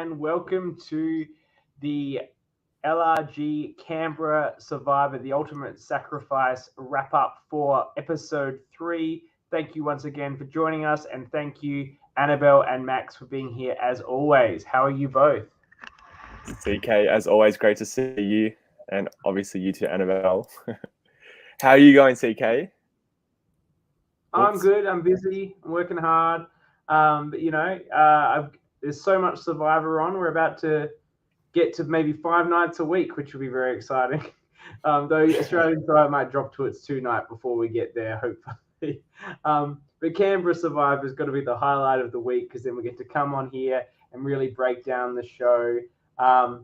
and welcome to the LRG Canberra Survivor, the Ultimate Sacrifice wrap-up for Episode 3. Thank you once again for joining us, and thank you, Annabel and Max, for being here as always. How are you both? CK, as always, great to see you, and obviously you too, Annabel. How are you going, CK? I'm good. I'm busy. I'm working hard. There's so much Survivor on. We're about to get to maybe 5 nights a week, which will be very exciting. Though Australian Survivor might drop to its 2-night before we get there, hopefully. But Canberra Survivor is going to be the highlight of the week because then we get to come on here and really break down the show. I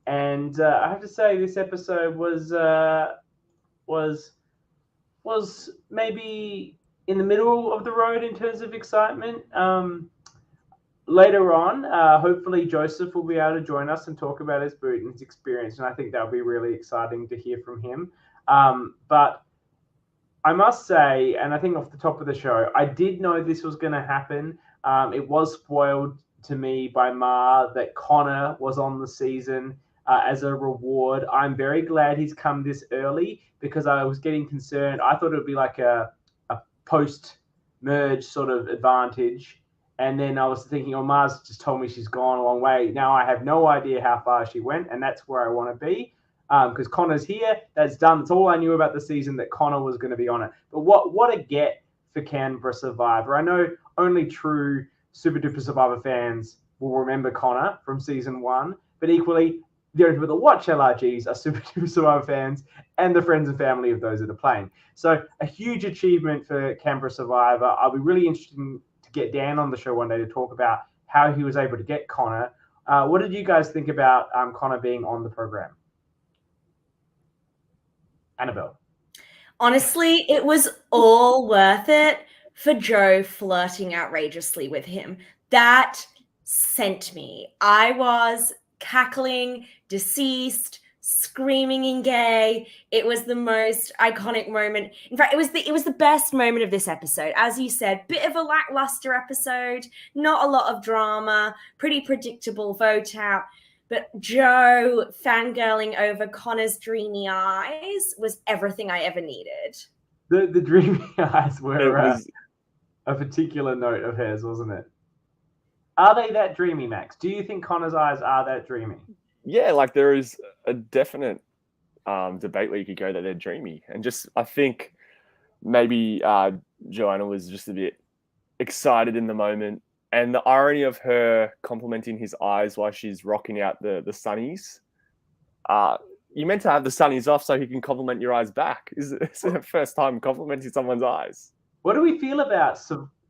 have to say this episode was maybe in the middle of the road in terms of excitement. Later on, hopefully Joseph will be able to join us and talk about his boot and his experience, and I think that'll be really exciting to hear from him. But I must say, and I think off the top of the show, I did know this was going to happen. It was spoiled to me by Ma that Connor was on the season as a reward. I'm very glad he's come this early because I was getting concerned. I thought it would be like a post-merge sort of advantage. And then I was thinking, Ma's just told me she's gone a long way. Now I have no idea how far she went, and that's where I want to be. Because Connor's here, that's done. That's all I knew about the season, that Connor was going to be on it. But what a get for Canberra Survivor. I know only true Super Duper Survivor fans will remember Connor from season 1, but equally, the only people that watch LRGs are Super Duper Survivor fans and the friends and family of those that are playing. So a huge achievement for Canberra Survivor. I'll be really interested to get Dan on the show one day to talk about how he was able to get Connor. What did you guys think about Connor being on the program? Annabel. Honestly, it was all worth it for Joe flirting outrageously with him. That sent me. I was cackling, deceased, screaming in gay. It was the most iconic moment. In fact, it was the best moment of this episode. As you said, bit of a lackluster episode, not a lot of drama, pretty predictable vote out. But Joe fangirling over Connor's dreamy eyes was everything I ever needed. The dreamy eyes were a particular note of hers, wasn't it? Are they that dreamy, Max? Do you think Connor's eyes are that dreamy? Yeah, like there is a definite debate where you could go that they're dreamy. And just, I think maybe Joanna was just a bit excited in the moment. And the irony of her complimenting his eyes while she's rocking out the sunnies. You meant to have the sunnies off so he can compliment your eyes back. Is it the first time complimenting someone's eyes? What do we feel about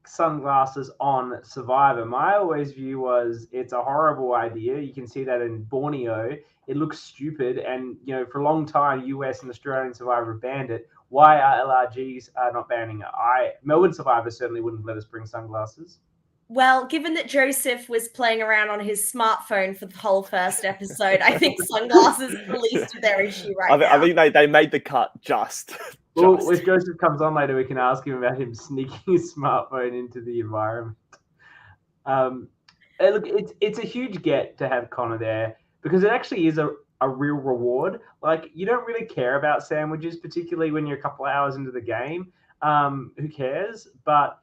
sunglasses on Survivor? My always view was it's a horrible idea. You can see that in Borneo. It looks stupid. And, for a long time, US and Australian Survivor banned it. Why are LRGs not banning it? Melbourne Survivor certainly wouldn't let us bring sunglasses. Well, given that Joseph was playing around on his smartphone for the whole first episode, I think sunglasses are the least of their issue now. I think they made the cut just. Well, if Joseph comes on later, we can ask him about him sneaking his smartphone into the environment. Look, it's a huge get to have Connor there because it actually is a real reward. Like, you don't really care about sandwiches, particularly when you're a couple of hours into the game. Who cares? But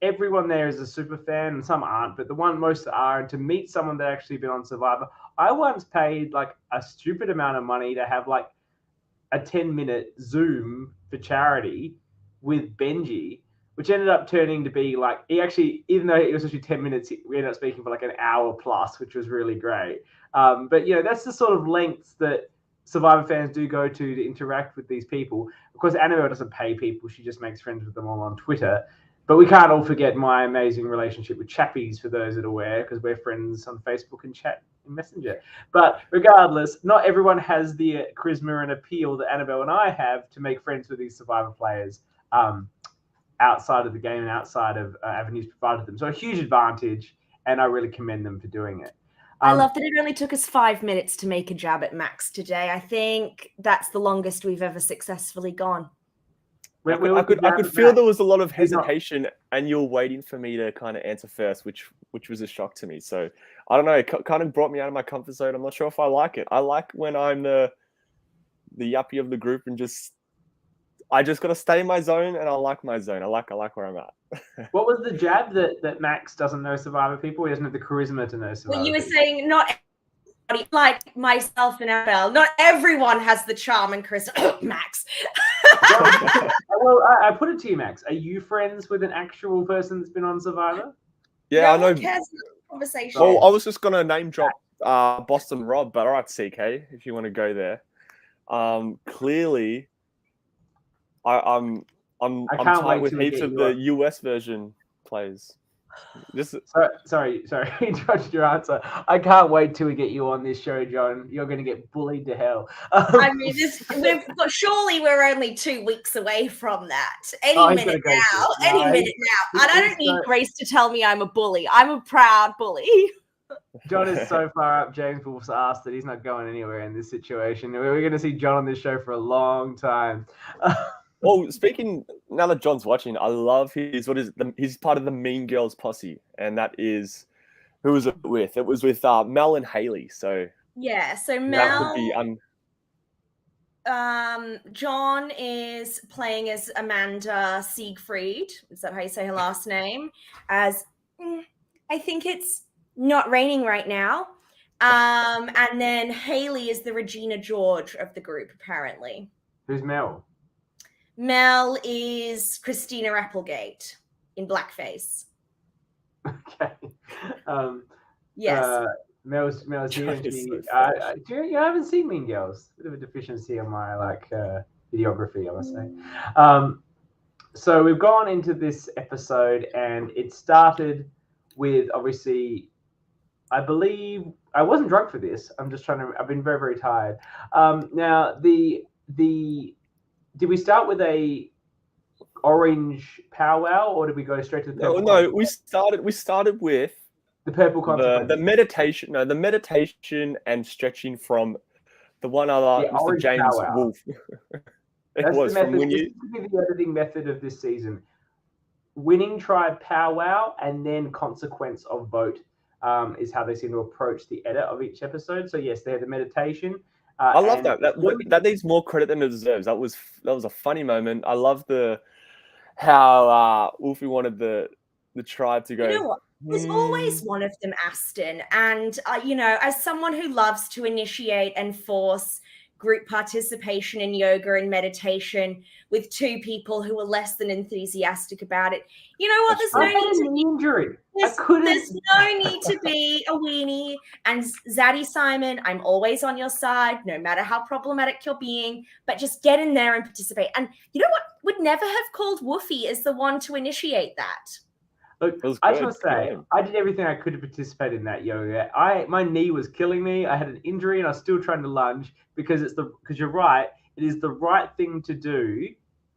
everyone there is a super fan, and some aren't, but the one most are. And to meet someone that actually been on Survivor, I once paid like a stupid amount of money to have like a 10-minute Zoom for charity with Benji, which ended up turning to be like, even though it was actually 10 minutes, we ended up speaking for like an hour plus, which was really great. But that's the sort of lengths that Survivor fans do go to interact with these people. Of course, Annabelle doesn't pay people. She just makes friends with them all on Twitter. But we can't all forget my amazing relationship with Chappies, for those that are aware, because we're friends on Facebook and chat in Messenger. But regardless, not everyone has the charisma and appeal that Annabelle and I have to make friends with these Survivor players outside of the game and outside of avenues provided them. So a huge advantage, and I really commend them for doing it. I love that it only took us 5 minutes to make a jab at Max today. I think that's the longest we've ever successfully gone. I could feel there was a lot of hesitation, and you're waiting for me to kind of answer first, which was a shock to me. So I don't know. It kind of brought me out of my comfort zone. I'm not sure if I like it. I like when I'm the yuppie of the group and I just got to stay in my zone, and I like my zone. I like where I'm at. What was the jab that Max doesn't know Survivor people? He doesn't have the charisma to know Survivor. Well, you were people. saying not everybody, like myself and Annabelle, not everyone has the charm and charisma. Max. Well, I put it to you, Max. Are you friends with an actual person that's been on Survivor? Yeah, No I know. one cares about the conversation. Well, I was just gonna name drop Boston Rob, but all right, CK, if you want to go there. Clearly, I'm tight with heaps of the US version players. Sorry, interrupted your answer. I can't wait till we get you on this show, John. You're going to get bullied to hell. I mean, surely we're only 2 weeks away from that. Any minute now. And I don't need Grace to tell me I'm a bully. I'm a proud bully. John is so far up James Wolfe's ass that he's not going anywhere in this situation. We're going to see John on this show for a long time. Well, speaking now that John's watching, I love he's part of the Mean Girls posse, and that is who was it with? It was with Mel and Haley. So yeah, so Mel. That would be John is playing as Amanda Siegfried. Is that how you say her last name? As I think it's not raining right now. And then Haley is the Regina George of the group, apparently. Who's Mel? Mel is Christina Applegate in blackface. Okay. Yes. Mel's here. I haven't seen Mean Girls. Bit of a deficiency on my videography, I must say. So we've gone into this episode, and it started with obviously. I believe I wasn't drunk for this. I've been very, very tired. Now did we start with a orange powwow, or did we go straight to the purple? No, we started with the purple consequence. The meditation. No, the meditation and stretching from the one other Mr. James powwow. Wolf. That's was the method. From this is the editing method of this season. Winning tribe powwow and then consequence of vote is how they seem to approach the edit of each episode. So yes, they had the meditation. I love that. That needs more credit than it deserves. That was a funny moment. I love how Wolfie wanted the tribe to go. You know what? There's always one of them, Aston. And as someone who loves to initiate and force group participation in yoga and meditation with two people who are less than enthusiastic about it, you know what? There's no need to injury. There's no need to be a weenie. And Zaddy Simon, I'm always on your side, no matter how problematic you're being, but just get in there and participate. And you know what? Would never have called Woofy as the one to initiate that. Look, I just want to say, I did everything I could to participate in that yoga. My knee was killing me. I had an injury, and I was still trying to lunge because you're right. It is the right thing to do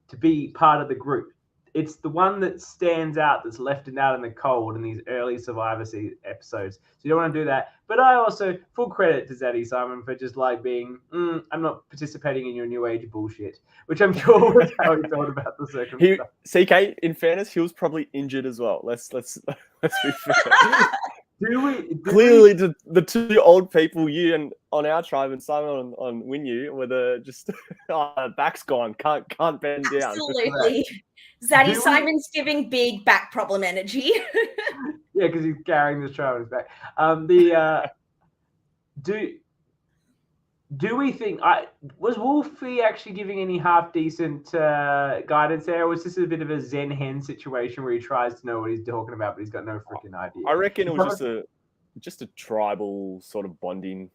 to be part of the group. It's the one that stands out, that's left out in the cold in these early Survivor episodes. So you don't want to do that. But I also, full credit to Zaddy Simon for just being, I'm not participating in your new age bullshit, which I'm sure was how he thought about the circumstance. CK, in fairness, he was probably injured as well. Let's be fair. Clearly, the two old people, you and on our tribe and Simon on Winu, were just back's gone, can't bend down. Absolutely. Zaddy Simon's giving big back problem energy. Yeah, because he's carrying this tribe on his back. Do we think was Wolfie actually giving any half decent guidance there, or was this a bit of a Zen hen situation where he tries to know what he's talking about, but he's got no freaking idea? I reckon it was just a tribal sort of bonding,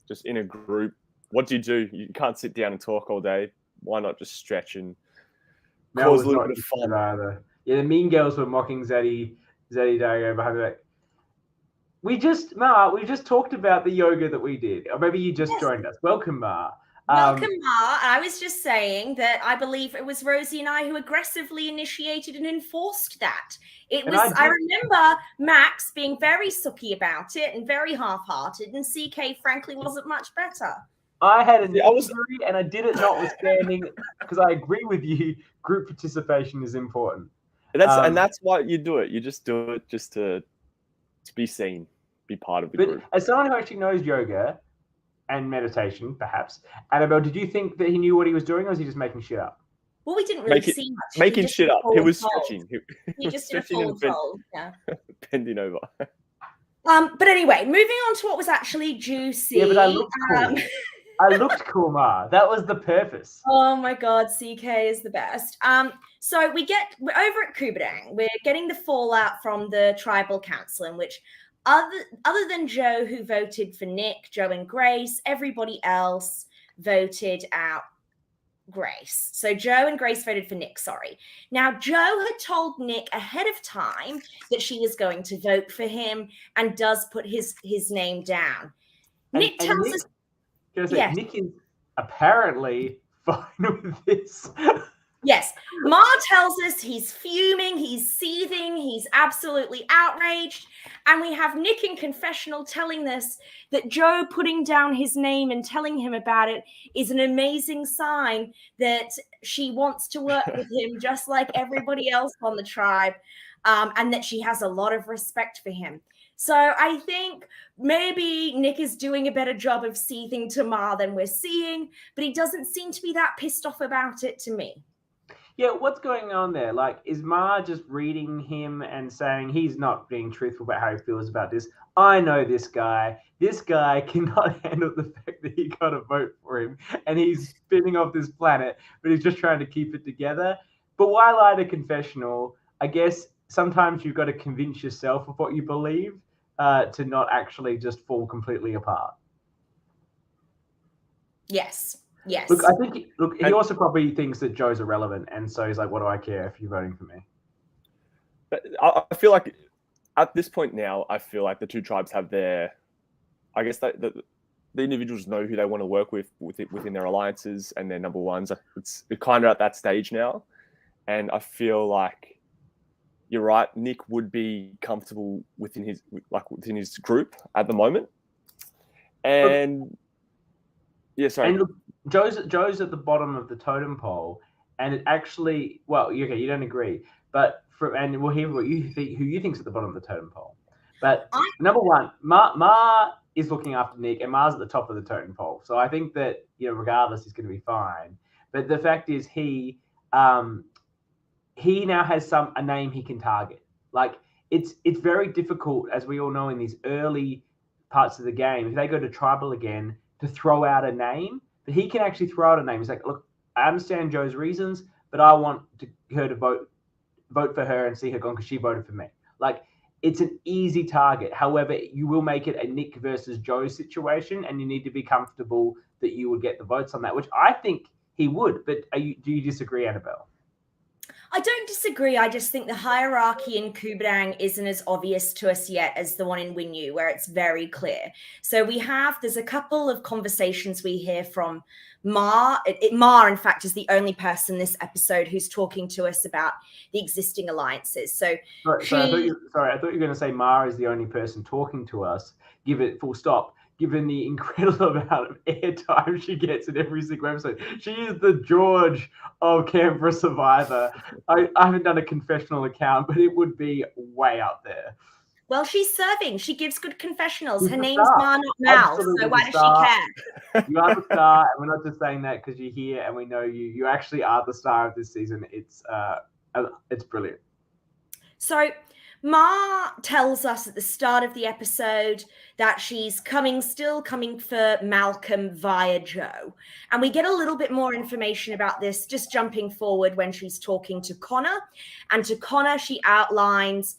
just in a group. What do? You can't sit down and talk all day. Why not just stretch and cause a little bit of fun? Either. Yeah, the Mean Girls were mocking Zaddy Dago behind the back. We just talked about the yoga that we did. Or maybe you just joined us. Welcome, Ma. Welcome, Ma. I was just saying that I believe it was Rosie and I who aggressively initiated and enforced that. I remember Max being very sucky about it and very half-hearted, and CK frankly wasn't much better. I had an injury, and I did it notwithstanding, because I agree with you, group participation is important. And that's why you do it. You just do it just to be seen. be part of the But group. as someone who actually knows yoga and meditation, perhaps, Annabelle, did you think that he knew what he was doing, or was he just making shit up? Well, we didn't really see much. Making shit up. He was stretching. He just did a forward fold. Yeah. Bending over. But anyway, moving on to what was actually juicy. Yeah, but I looked cool. I looked cool, Ma. That was the purpose. Oh my God, CK is the best. So we're over at Kubadang. We're getting the fallout from the tribal council, in which other than Joe, who voted for Nick, Joe and Grace, everybody else voted out Grace. So Joe and Grace voted for Nick, sorry. Now, Joe had told Nick ahead of time that she was going to vote for him and does put his name down. Nick tells us... Yes. Nick is apparently fine with this. Yes. Ma tells us he's fuming, he's seething, he's absolutely outraged. And we have Nick in confessional telling us that Joe putting down his name and telling him about it is an amazing sign that she wants to work with him just like everybody else on the tribe, and that she has a lot of respect for him. So I think maybe Nick is doing a better job of seething to Ma than we're seeing, but he doesn't seem to be that pissed off about it to me. Yeah, what's going on there? Like, is Ma just reading him and saying he's not being truthful about how he feels about this? I know this guy. This guy cannot handle the fact that he got a vote for him and he's spinning off this planet, but he's just trying to keep it together. But why lie to confessional? I guess sometimes you've got to convince yourself of what you believe to not actually just fall completely apart. Yes. Yes. Look, I think he also probably thinks that Joe's irrelevant, and so he's like, "What do I care if you're voting for me?" But I feel like at this point now, I feel like the two tribes have their, I guess that the individuals know who they want to work with within their alliances and their number ones. It's kind of at that stage now, and I feel like you're right. Nick would be comfortable within his group at the moment, and yeah, sorry. And look, Joe's at the bottom of the totem pole, and it actually, well, okay, you don't agree, but and we'll hear what you think, who you think's at the bottom of the totem pole. But number one, Ma is looking after Nick, and Ma's at the top of the totem pole. So I think that, regardless, he's going to be fine. But the fact is, he now has a name he can target. Like, it's very difficult, as we all know, in these early parts of the game, if they go to tribal again, to throw out a name. But he can actually throw out a name. He's like, look, I understand Joe's reasons, but I want her to vote for her and see her gone because she voted for me. Like, it's an easy target. However, you will make it a Nick versus Joe situation, and you need to be comfortable that you would get the votes on that, which I think he would. But do you disagree, Annabelle? I don't disagree. I just think the hierarchy in Kubadang isn't as obvious to us yet as the one in Winyu, where it's very clear. So there's a couple of conversations we hear from Ma. Ma, in fact, is the only person this episode who's talking to us about the existing alliances. So I thought you were going to say Ma is the only person talking to us. Give it full stop. Given the incredible amount of airtime she gets in every single episode. She is the George of Canberra Survivor. I haven't done a confessional account, but it would be way up there. Well, she's serving. She gives good confessionals. Her name's Ma, not Mal, so why does she care? You are the star, and we're not just saying that because you're here and we know you. You actually are the star of this season. It's brilliant. So Ma tells us at the start of the episode that she's still coming for Malcolm via Joe. And we get a little bit more information about this just jumping forward when she's talking to Connor. And to Connor, she outlines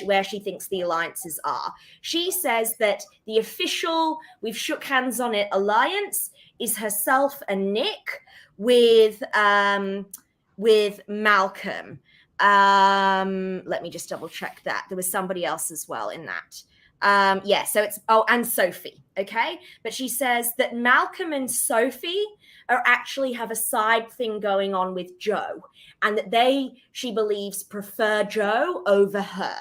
where she thinks the alliances are. She says that the official, we've shook hands on it, alliance is herself and Nick with Malcolm. Let me just double check that. There was somebody else as well in that. So it's, and Sophie, okay? But she says that Malcolm and Sophie actually have a side thing going on with Joe, and that she believes, prefer Joe over her.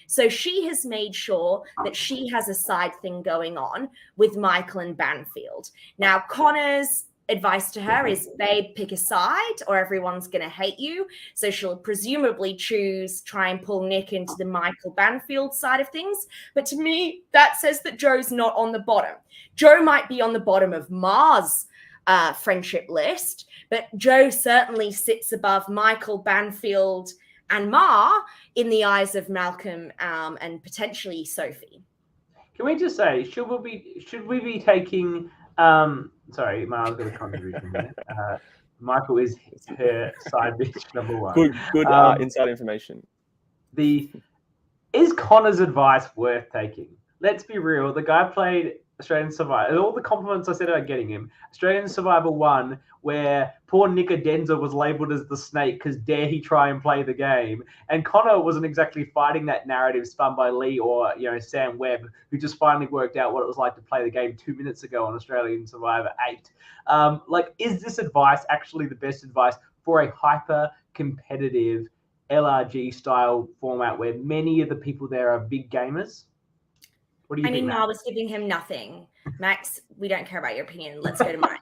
So she has made sure that she has a side thing going on with Michael and Banfield. Now, Connor's advice to her is, babe, pick a side or everyone's going to hate you. So she'll presumably try and pull Nick into the Michael Banfield side of things. But to me, that says that Joe's not on the bottom. Joe might be on the bottom of Mars' friendship list, but Joe certainly sits above Michael Banfield and Ma in the eyes of Malcolm and potentially Sophie. Can we just say, should we be taking sorry, Miles got a contribution here. Michael is her side bitch number one. Good inside information. Is Connor's advice worth taking? Let's be real. The guy played Australian Survivor. All the compliments I said about getting him. Australian Survivor 1, where poor Nick Adenza was labelled as the snake because dare he try and play the game. And Connor wasn't exactly fighting that narrative spun by Lee or Sam Webb, who just finally worked out what it was like to play the game 2 minutes ago on Australian Survivor 8. Is this advice actually the best advice for a hyper-competitive LRG-style format where many of the people there are big gamers? What do you think? I was giving him nothing. Max, we don't care about your opinion. Let's go to mine.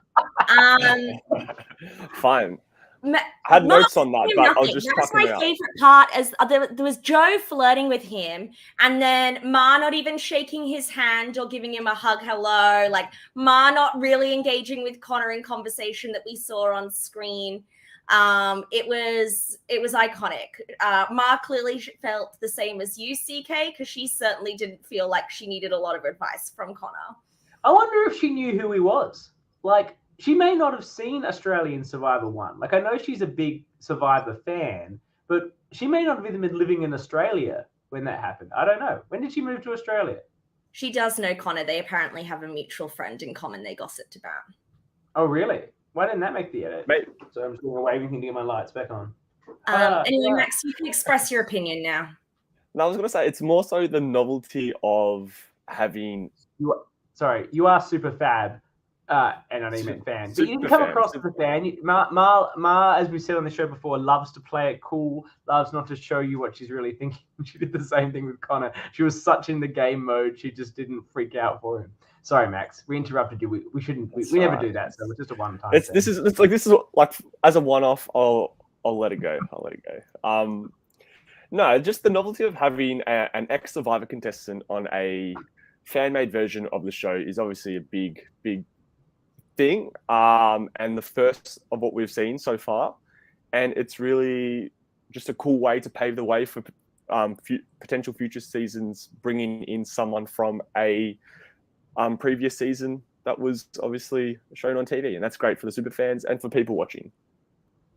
Fine. I had notes on that, but I'll just That's my favorite part. As there was Joe flirting with him, and then Ma not even shaking his hand or giving him a hug, hello. Like Ma not really engaging with Connor in conversation that we saw on screen. It was iconic. Ma clearly felt the same as you, CK, because she certainly didn't feel like she needed a lot of advice from Connor. I wonder if she knew who he was. Like, she may not have seen Australian Survivor 1. Like, I know she's a big Survivor fan, but she may not have even been living in Australia when that happened. I don't know. When did she move to Australia? She does know Connor. They apparently have a mutual friend in common they gossiped about. Oh, really? Why didn't that make the edit? Mate. So I'm just doing a waving thing to get my lights back on. Anyway, Max, you can express your opinion now. No, I was going to say, it's more so the novelty of having... You are super fab, and I know you meant fan. But you didn't come across as a fan. Ma, as we said on the show before, loves to play it cool, loves not to show you what she's really thinking. She did the same thing with Connor. She was such in the game mode, she just didn't freak out for him. Sorry, Max. We interrupted you. We shouldn't. We never do that. So it's just a one-time. This is as a one-off. I'll let it go. No, just the novelty of having an ex-Survivor contestant on a fan-made version of the show is obviously a big thing. And the first of what we've seen so far, and it's really just a cool way to pave the way for potential future seasons, bringing in someone from a previous season that was obviously shown on TV, and that's great for the super fans and for people watching.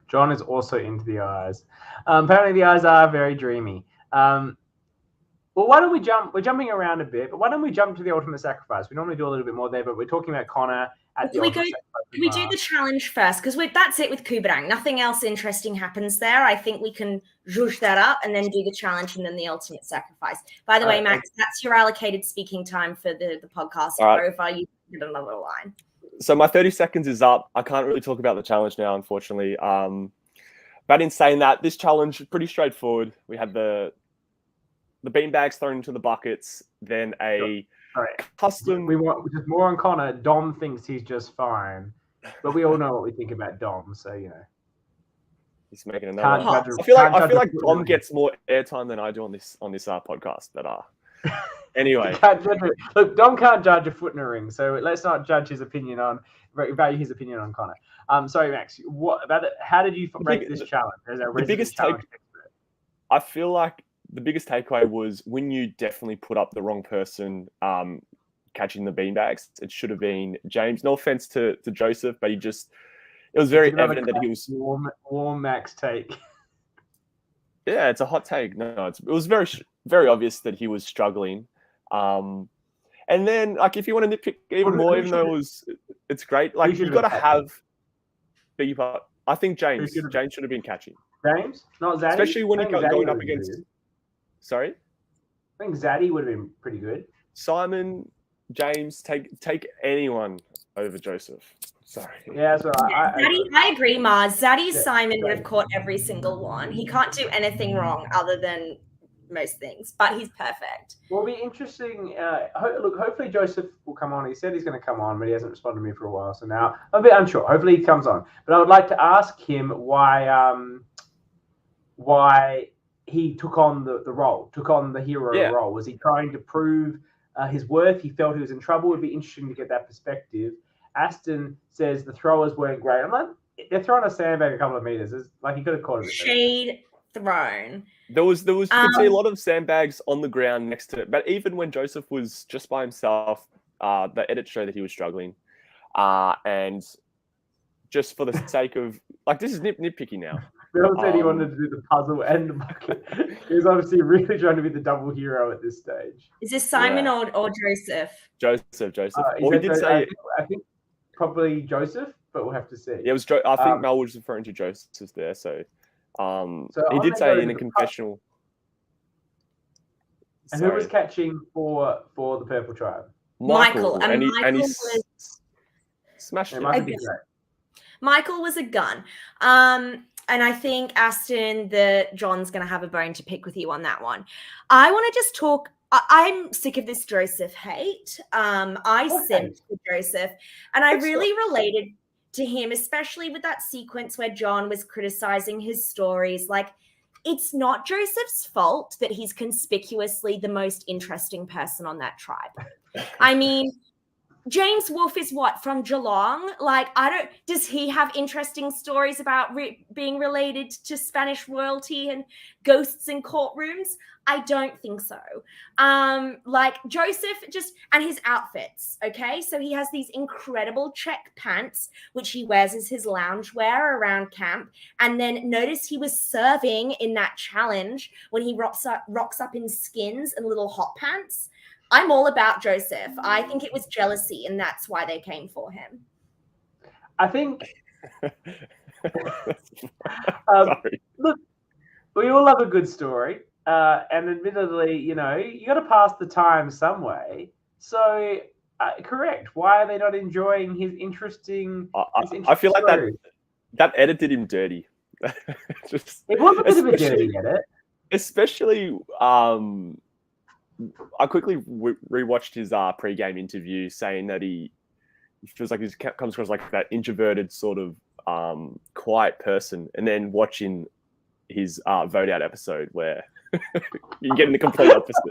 John is also into the eyes. Apparently the eyes are very dreamy. Well, why don't we jump? We're jumping around a bit, but why don't we jump to the ultimate sacrifice? We normally do a little bit more there, but we're talking about Connor at the ultimate sacrifice. Can we do the challenge first? Because that's it with Kuberang. Nothing else interesting happens there. I think we can zhoosh that up and then do the challenge and then the ultimate sacrifice. By the way, Max, that's your allocated speaking time for the podcast. Over, you get another line. So my 30 seconds is up. I can't really talk about the challenge now, unfortunately. But in saying that, this challenge is pretty straightforward. We had the beanbags thrown into the buckets, then a custom... We want just more on Connor. Dom thinks he's just fine. But we all know what we think about Dom, so, He's making another... I feel like Dom gets more airtime than I do on this podcast. But anyway. Look, Dom can't judge a foot in a ring, so let's not judge his opinion value his opinion on Connor. Sorry, Max. How did you rate this challenge? The biggest I feel like the biggest takeaway was when you definitely put up the wrong person catching the beanbags. It should have been James. No offense to Joseph, but it was very evident that he was... Warm Max take. Yeah, it's a hot take. No, it was very, very obvious that he was struggling. And then, if you want to nitpick even more, even though it's great, you got to have... I think James should have been catching. James? Not Zaddy? Especially when you're going up against... Sorry? I think Zaddy would have been pretty good. Simon, James, take anyone over Joseph. Sorry. Yeah, that's right. I agree, Mars. Zaddy Simon would have caught every single one. He can't do anything wrong other than most things, but he's perfect. Will be interesting. Look, hopefully Joseph will come on. He said he's going to come on, but he hasn't responded to me for a while. So now I'm a bit unsure. Hopefully he comes on. But I would like to ask him why he took on the role, took on the hero role. Was he trying to prove his worth? He felt he was in trouble. It'd be interesting to get that perspective. Aston says the throwers weren't great. I'm like, they're throwing a sandbag a couple of meters. It's like he could have caught it. Shade thrown. There was you could see a lot of sandbags on the ground next to it. But even when Joseph was just by himself, the edit showed that he was struggling. And just for the sake of, like, this is nitpicky now. Bill said he wanted to do the puzzle and the bucket. He was obviously really trying to be the double hero at this stage. Is this Simon or Joseph? Joseph. Well, he did say, I think probably Joseph, but we'll have to see. Yeah, it was. I think Mel was referring to Joseph there. So he did say in a confessional. And who was catching for the Purple Tribe? Michael. And he smashed it. Michael was a gun. And I think, Aston, John's going to have a bone to pick with you on that one. I want to just talk. I'm sick of this Joseph hate. I simped for Joseph. And I really related to him, especially with that sequence where John was criticizing his stories. Like, it's not Joseph's fault that he's conspicuously the most interesting person on that tribe. I mean, James Wolfe is what, from Geelong? Like, does he have interesting stories about being related to Spanish royalty and ghosts in courtrooms? I don't think so. Like, Joseph and his outfits, okay? So he has these incredible check pants, which he wears as his loungewear around camp. And then notice he was serving in that challenge when he rocks up in skins and little hot pants. I'm all about Joseph. I think it was jealousy, and that's why they came for him. I think. Look, we all love a good story, and admittedly, you got to pass the time some way. So, correct. Why are they not enjoying his interesting? I feel like that edit did him dirty. It was a bit of a dirty edit, especially. I quickly rewatched his pre-game interview, saying that he feels like he comes across like that introverted sort of quiet person, and then watching his vote out episode where you're getting the complete opposite.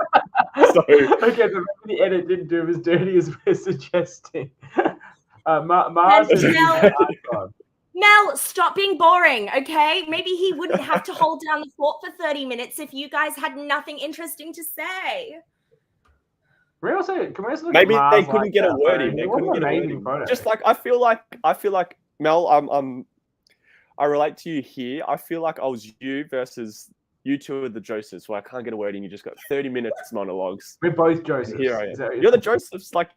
So okay, so maybe the edit didn't do him as dirty as we're suggesting. Mel, stop being boring, okay? Maybe he wouldn't have to hold down the fort for 30 minutes if you guys had nothing interesting to say. Can we also look maybe at they couldn't get a word in. They couldn't get a word in. Just like I feel like Mel, I relate to you here. I feel like I was you versus you two are the Josephs, where I can't get a word in. You just got 30 minutes monologues. We're both Josephs. Here I am. You're the Josephs, like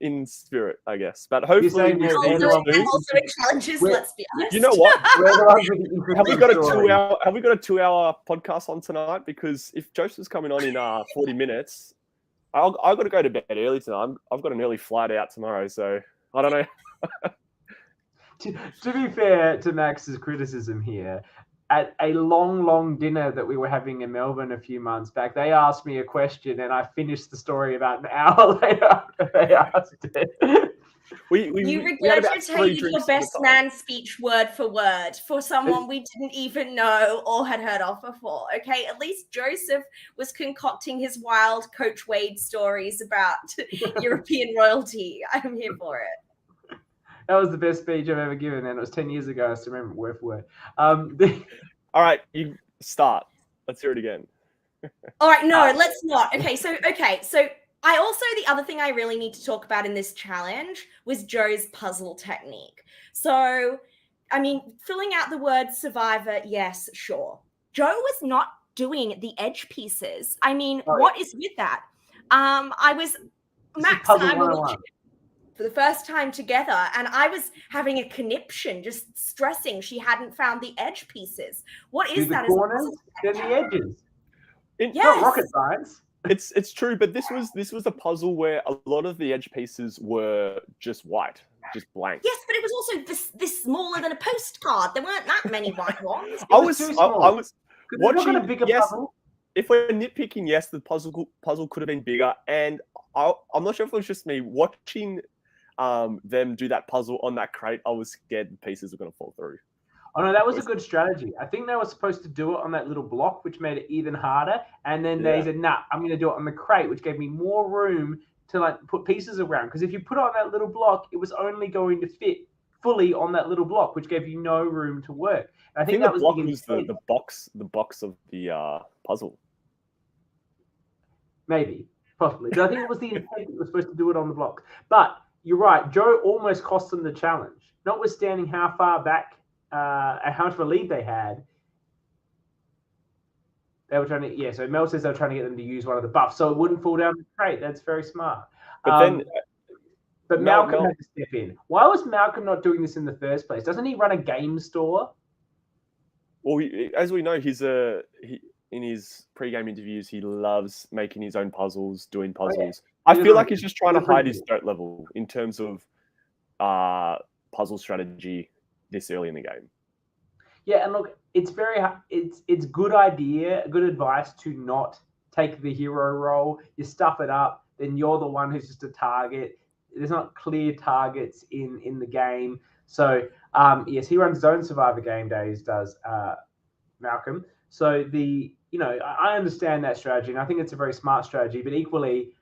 in spirit, I guess. But hopefully, and also in challenges. Let's be honest. You know what? Have we got a 2-hour podcast on tonight? Because if Joseph's coming on in 40 minutes, I've got to go to bed early tonight. I've got an early flight out tomorrow, so I don't know. To be fair to Max's criticism here, at a long dinner that we were having in Melbourne a few months back, they asked me a question and I finished the story about an hour later after they asked it. You regurgitated your best man speech word for word for someone we didn't even know or had heard of before, okay? At least Joseph was concocting his wild Coach Wade stories about European royalty. I'm here for it. That was the best speech I've ever given, and it was 10 years ago. I still remember word for word. All right, you start. Let's hear it again. All right, no, let's not. Okay, so I also, the other thing I really need to talk about in this challenge was Joe's puzzle technique. So, I mean, filling out the word survivor, yes, sure. Joe was not doing the edge pieces. I mean, what is with that? Max and I were watching for the first time together, and I was having a conniption, just stressing she hadn't found the edge pieces. What is that? The corners, then the edges. Yes. Not rocket science. It's true, but this was a puzzle where a lot of the edge pieces were just white, just blank. Yes, but it was also this smaller than a postcard. There weren't that many white ones. I was watching. A bigger puzzle. if we're nitpicking, yes, the puzzle could have been bigger, and I'm not sure if it was just me watching them do that puzzle on that crate. I was scared the pieces were going to fall through. Oh no, that was a good strategy. I think they were supposed to do it on that little block, which made it even harder. And then they said, "Nah, I'm going to do it on the crate," which gave me more room to like put pieces around. Because if you put it on that little block, it was only going to fit fully on that little block, which gave you no room to work. And I think that the block was the the box of the puzzle. Maybe, possibly. But I think it was the intent that you were supposed to do it on the block. But you're right. Joe almost cost them the challenge, notwithstanding how far back and how much of a lead they had. They were trying to, so Mel says they were trying to get them to use one of the buffs so it wouldn't fall down the crate. That's very smart. But Malcolm had to step in. Why was Malcolm not doing this in the first place? Doesn't he run a game store? Well, as we know, in his pre-game interviews, he loves making his own puzzles, doing puzzles. I feel like he's just trying to hide his threat level in terms of puzzle strategy this early in the game. Yeah, and look, it's good advice to not take the hero role. You stuff it up, then you're the one who's just a target. There's not clear targets in the game. So, yes, he runs his own Survivor Game Days, does Malcolm. So I understand that strategy, and I think it's a very smart strategy. But equally,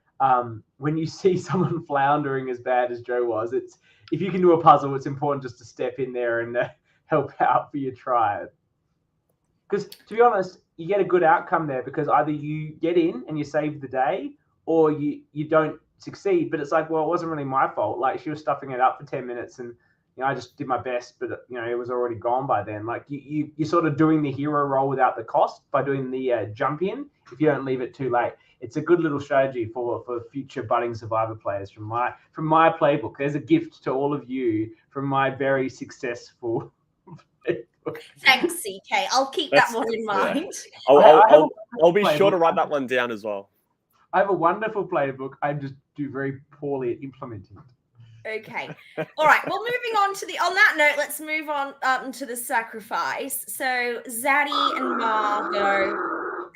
when you see someone floundering as bad as Joe was, if you can do a puzzle, it's important just to step in there and help out for your tribe. Because to be honest, you get a good outcome there because either you get in and you save the day, or you don't succeed. But it's like, well, it wasn't really my fault. Like, she was stuffing it up for 10 minutes and I just did my best, but it was already gone by then. Like you're sort of doing the hero role without the cost by doing the jump in if you don't leave it too late. It's a good little strategy for future budding Survivor players from my playbook. There's a gift to all of you from my very successful playbook. Thanks, CK. I'll keep that one in mind. Yeah. I'll be sure to write that one down as well. I have a wonderful playbook. I just do very poorly at implementing it. Okay. All right. Well, moving on on that note, let's move on to the sacrifice. So Zaddy and Ma go.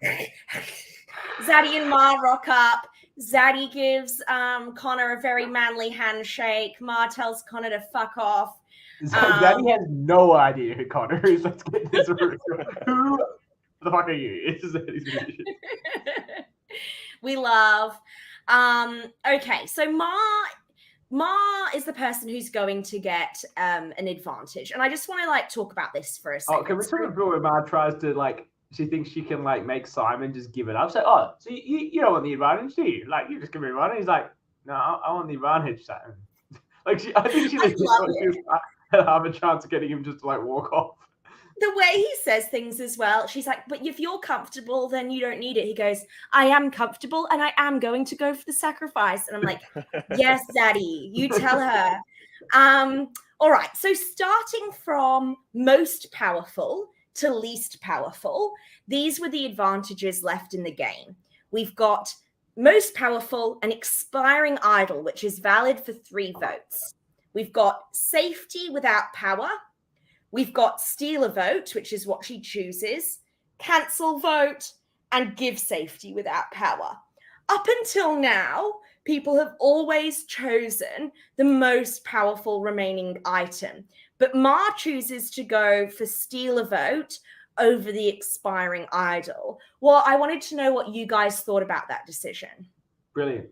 Zaddy and Ma rock up. Zaddy gives Connor a very manly handshake. Ma tells Connor to fuck off. Zaddy has no idea who Connor is. Let's get this right. Who the fuck are you? We love. Okay. So Ma is the person who's going to get an advantage. And I just want to talk about this for a second. Oh, can we talk about where Ma tries to she thinks she can make Simon just give it up. So, so you don't want the advantage, do you? You just give me advantage. He's like, no, I want the advantage, Simon. I think she have a chance of getting him just to walk off. The way he says things as well, she's like, but if you're comfortable, then you don't need it. He goes, I am comfortable and I am going to go for the sacrifice. And I'm like, yes, Daddy, you tell her. All right. So starting from most powerful to least powerful, these were the advantages left in the game. We've got most powerful, an expiring idol, which is valid for 3 votes. We've got safety without power. We've got steal a vote, which is what she chooses, cancel vote, and give safety without power. Up until now, people have always chosen the most powerful remaining item. But Ma chooses to go for steal a vote over the expiring idol. Well, I wanted to know what you guys thought about that decision. Brilliant.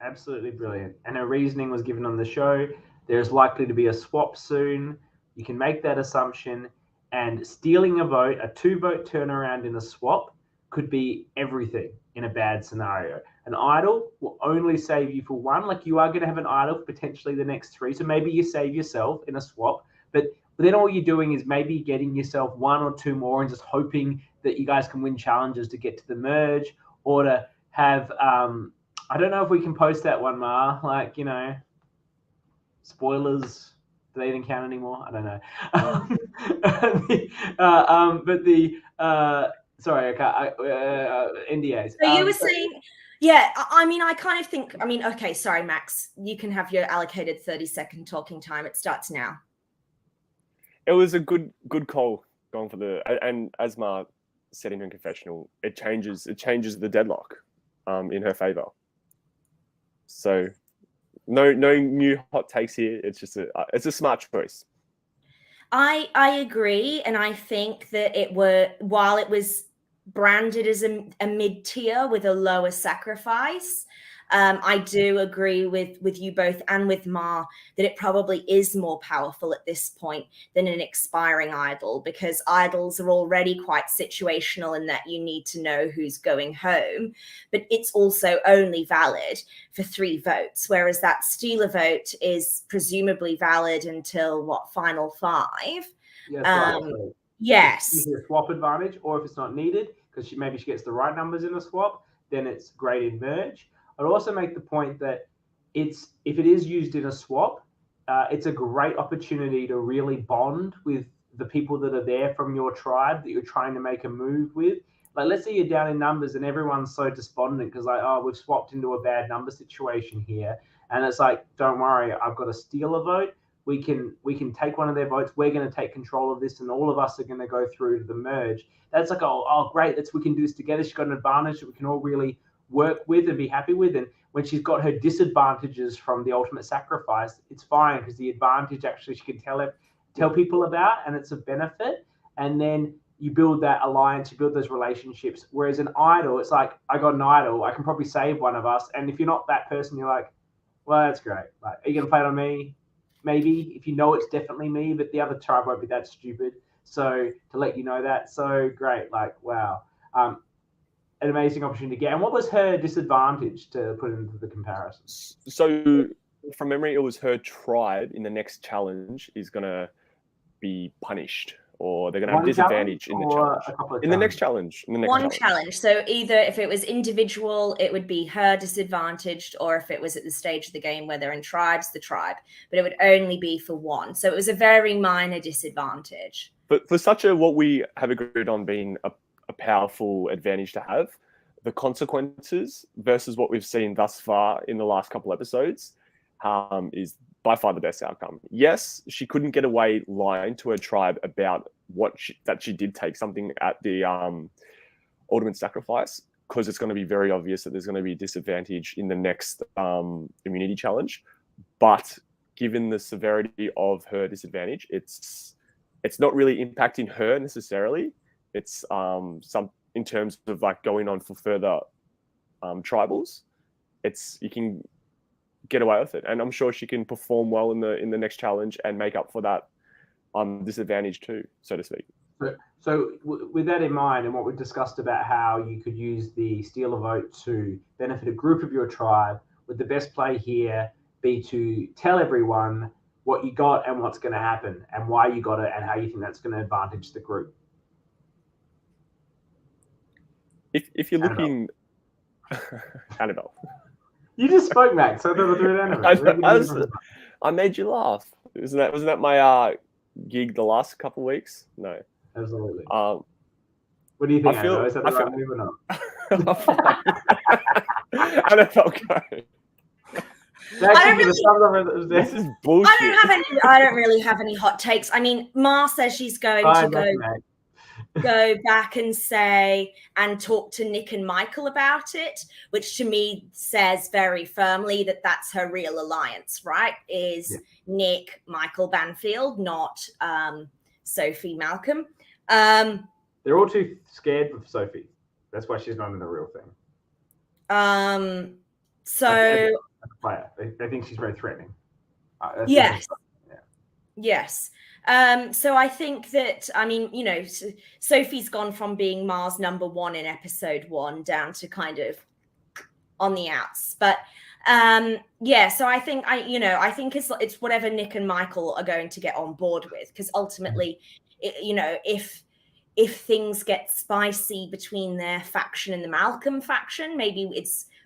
Absolutely brilliant. And her reasoning was given on the show. There's likely to be a swap soon. You can make that assumption, and stealing a vote, a 2-vote turnaround in a swap, could be everything in a bad scenario. An idol will only save you for 1. You are going to have an idol for potentially the next 3. So maybe you save yourself in a swap, but then all you're doing is maybe getting yourself 1 or 2 more and just hoping that you guys can win challenges to get to the merge, or to have, I don't know if we can post that one, Ma, spoilers. Do they even count anymore? I don't know. NDAs. So you were saying, yeah, I kind of think, okay, sorry, Max, you can have your allocated 30-second talking time. It starts now. It was a good call going for and as Ma said in her confessional, it changes the deadlock in her favor. So no new hot takes here. It's just it's a smart choice. I agree, and I think that while it was branded as a mid-tier with a lower sacrifice, I do agree with you both and with Ma that it probably is more powerful at this point than an expiring idol, because idols are already quite situational in that you need to know who's going home, but it's also only valid for 3 votes, whereas that stealer vote is presumably valid until final 5. Yes, right. Yes. It's a swap advantage, or if it's not needed, because maybe she gets the right numbers in a swap, then it's great in merge. I'd also make the point that if it is used in a swap, it's a great opportunity to really bond with the people that are there from your tribe that you're trying to make a move with. Like, let's say you're down in numbers and everyone's so despondent because we've swapped into a bad number situation here, and it's like, don't worry, I've got a stealer vote. We can take one of their votes. We're going to take control of this, and all of us are going to go through to the merge. That's like, oh great, we can do this together. She's got an advantage that we can all really work with and be happy with. And when she's got her disadvantages from the ultimate sacrifice, it's fine, because the advantage actually she can tell people about, and it's a benefit. And then you build that alliance, you build those relationships. Whereas an idol, it's like, I got an idol, I can probably save one of us. And if you're not that person, you're like, well, that's great. Like, are you going to play it on me? Maybe, if you know it's definitely me, but the other tribe won't be that stupid. So to let you know that, so great. Like, wow. An amazing opportunity to get. And what was her disadvantage, to put into the comparison? So from memory, it was her tribe in the next challenge is going to be punished, or they're going to have a disadvantage in the challenge. In the next challenge. One challenge. So either if it was individual, it would be her disadvantaged, or if it was at the stage of the game where they're in tribes, the tribe. But it would only be for one. So it was a very minor disadvantage. But for such what we have agreed on being a powerful advantage to have, the consequences versus what we've seen thus far in the last couple episodes is by far the best outcome. Yes, she couldn't get away lying to her tribe about that she did take something at the ultimate sacrifice, because it's going to be very obvious that there's going to be a disadvantage in the next immunity challenge. But given the severity of her disadvantage, it's not really impacting her necessarily. It's in terms of like going on for further tribals, you can get away with it, and I'm sure she can perform well in the next challenge and make up for that disadvantage too, so to speak. So with that in mind, and what we've discussed about how you could use the stealer vote to benefit a group of your tribe, would the best play here be to tell everyone what you got and what's going to happen and why you got it and how you think that's going to advantage the group? If you're looking, Annabel. You just spoke, Max. So I thought I'd do it Annabel. I made you laugh. Wasn't that my gig the last couple of weeks? No. Absolutely. What do you think, Annabel? Is that the right move or not? Annabel, go. This is bullshit. I don't really have any hot takes. I mean, Ma says she's going to go back and say and talk to Nick and Michael about it, which to me says very firmly that that's her real alliance, right? Nick, Michael Banfield, not Sophie Malcolm. They're all too scared of Sophie. That's why she's not in the real thing. So as a player, they think she's very threatening. Yes. Yes. So I think that, I mean, you know, Sophie's gone from being Mars number 1 in episode 1 down to kind of on the outs. But so I think I think it's whatever Nick and Michael are going to get on board with, because ultimately, if things get spicy between their faction and the Malcolm faction, maybe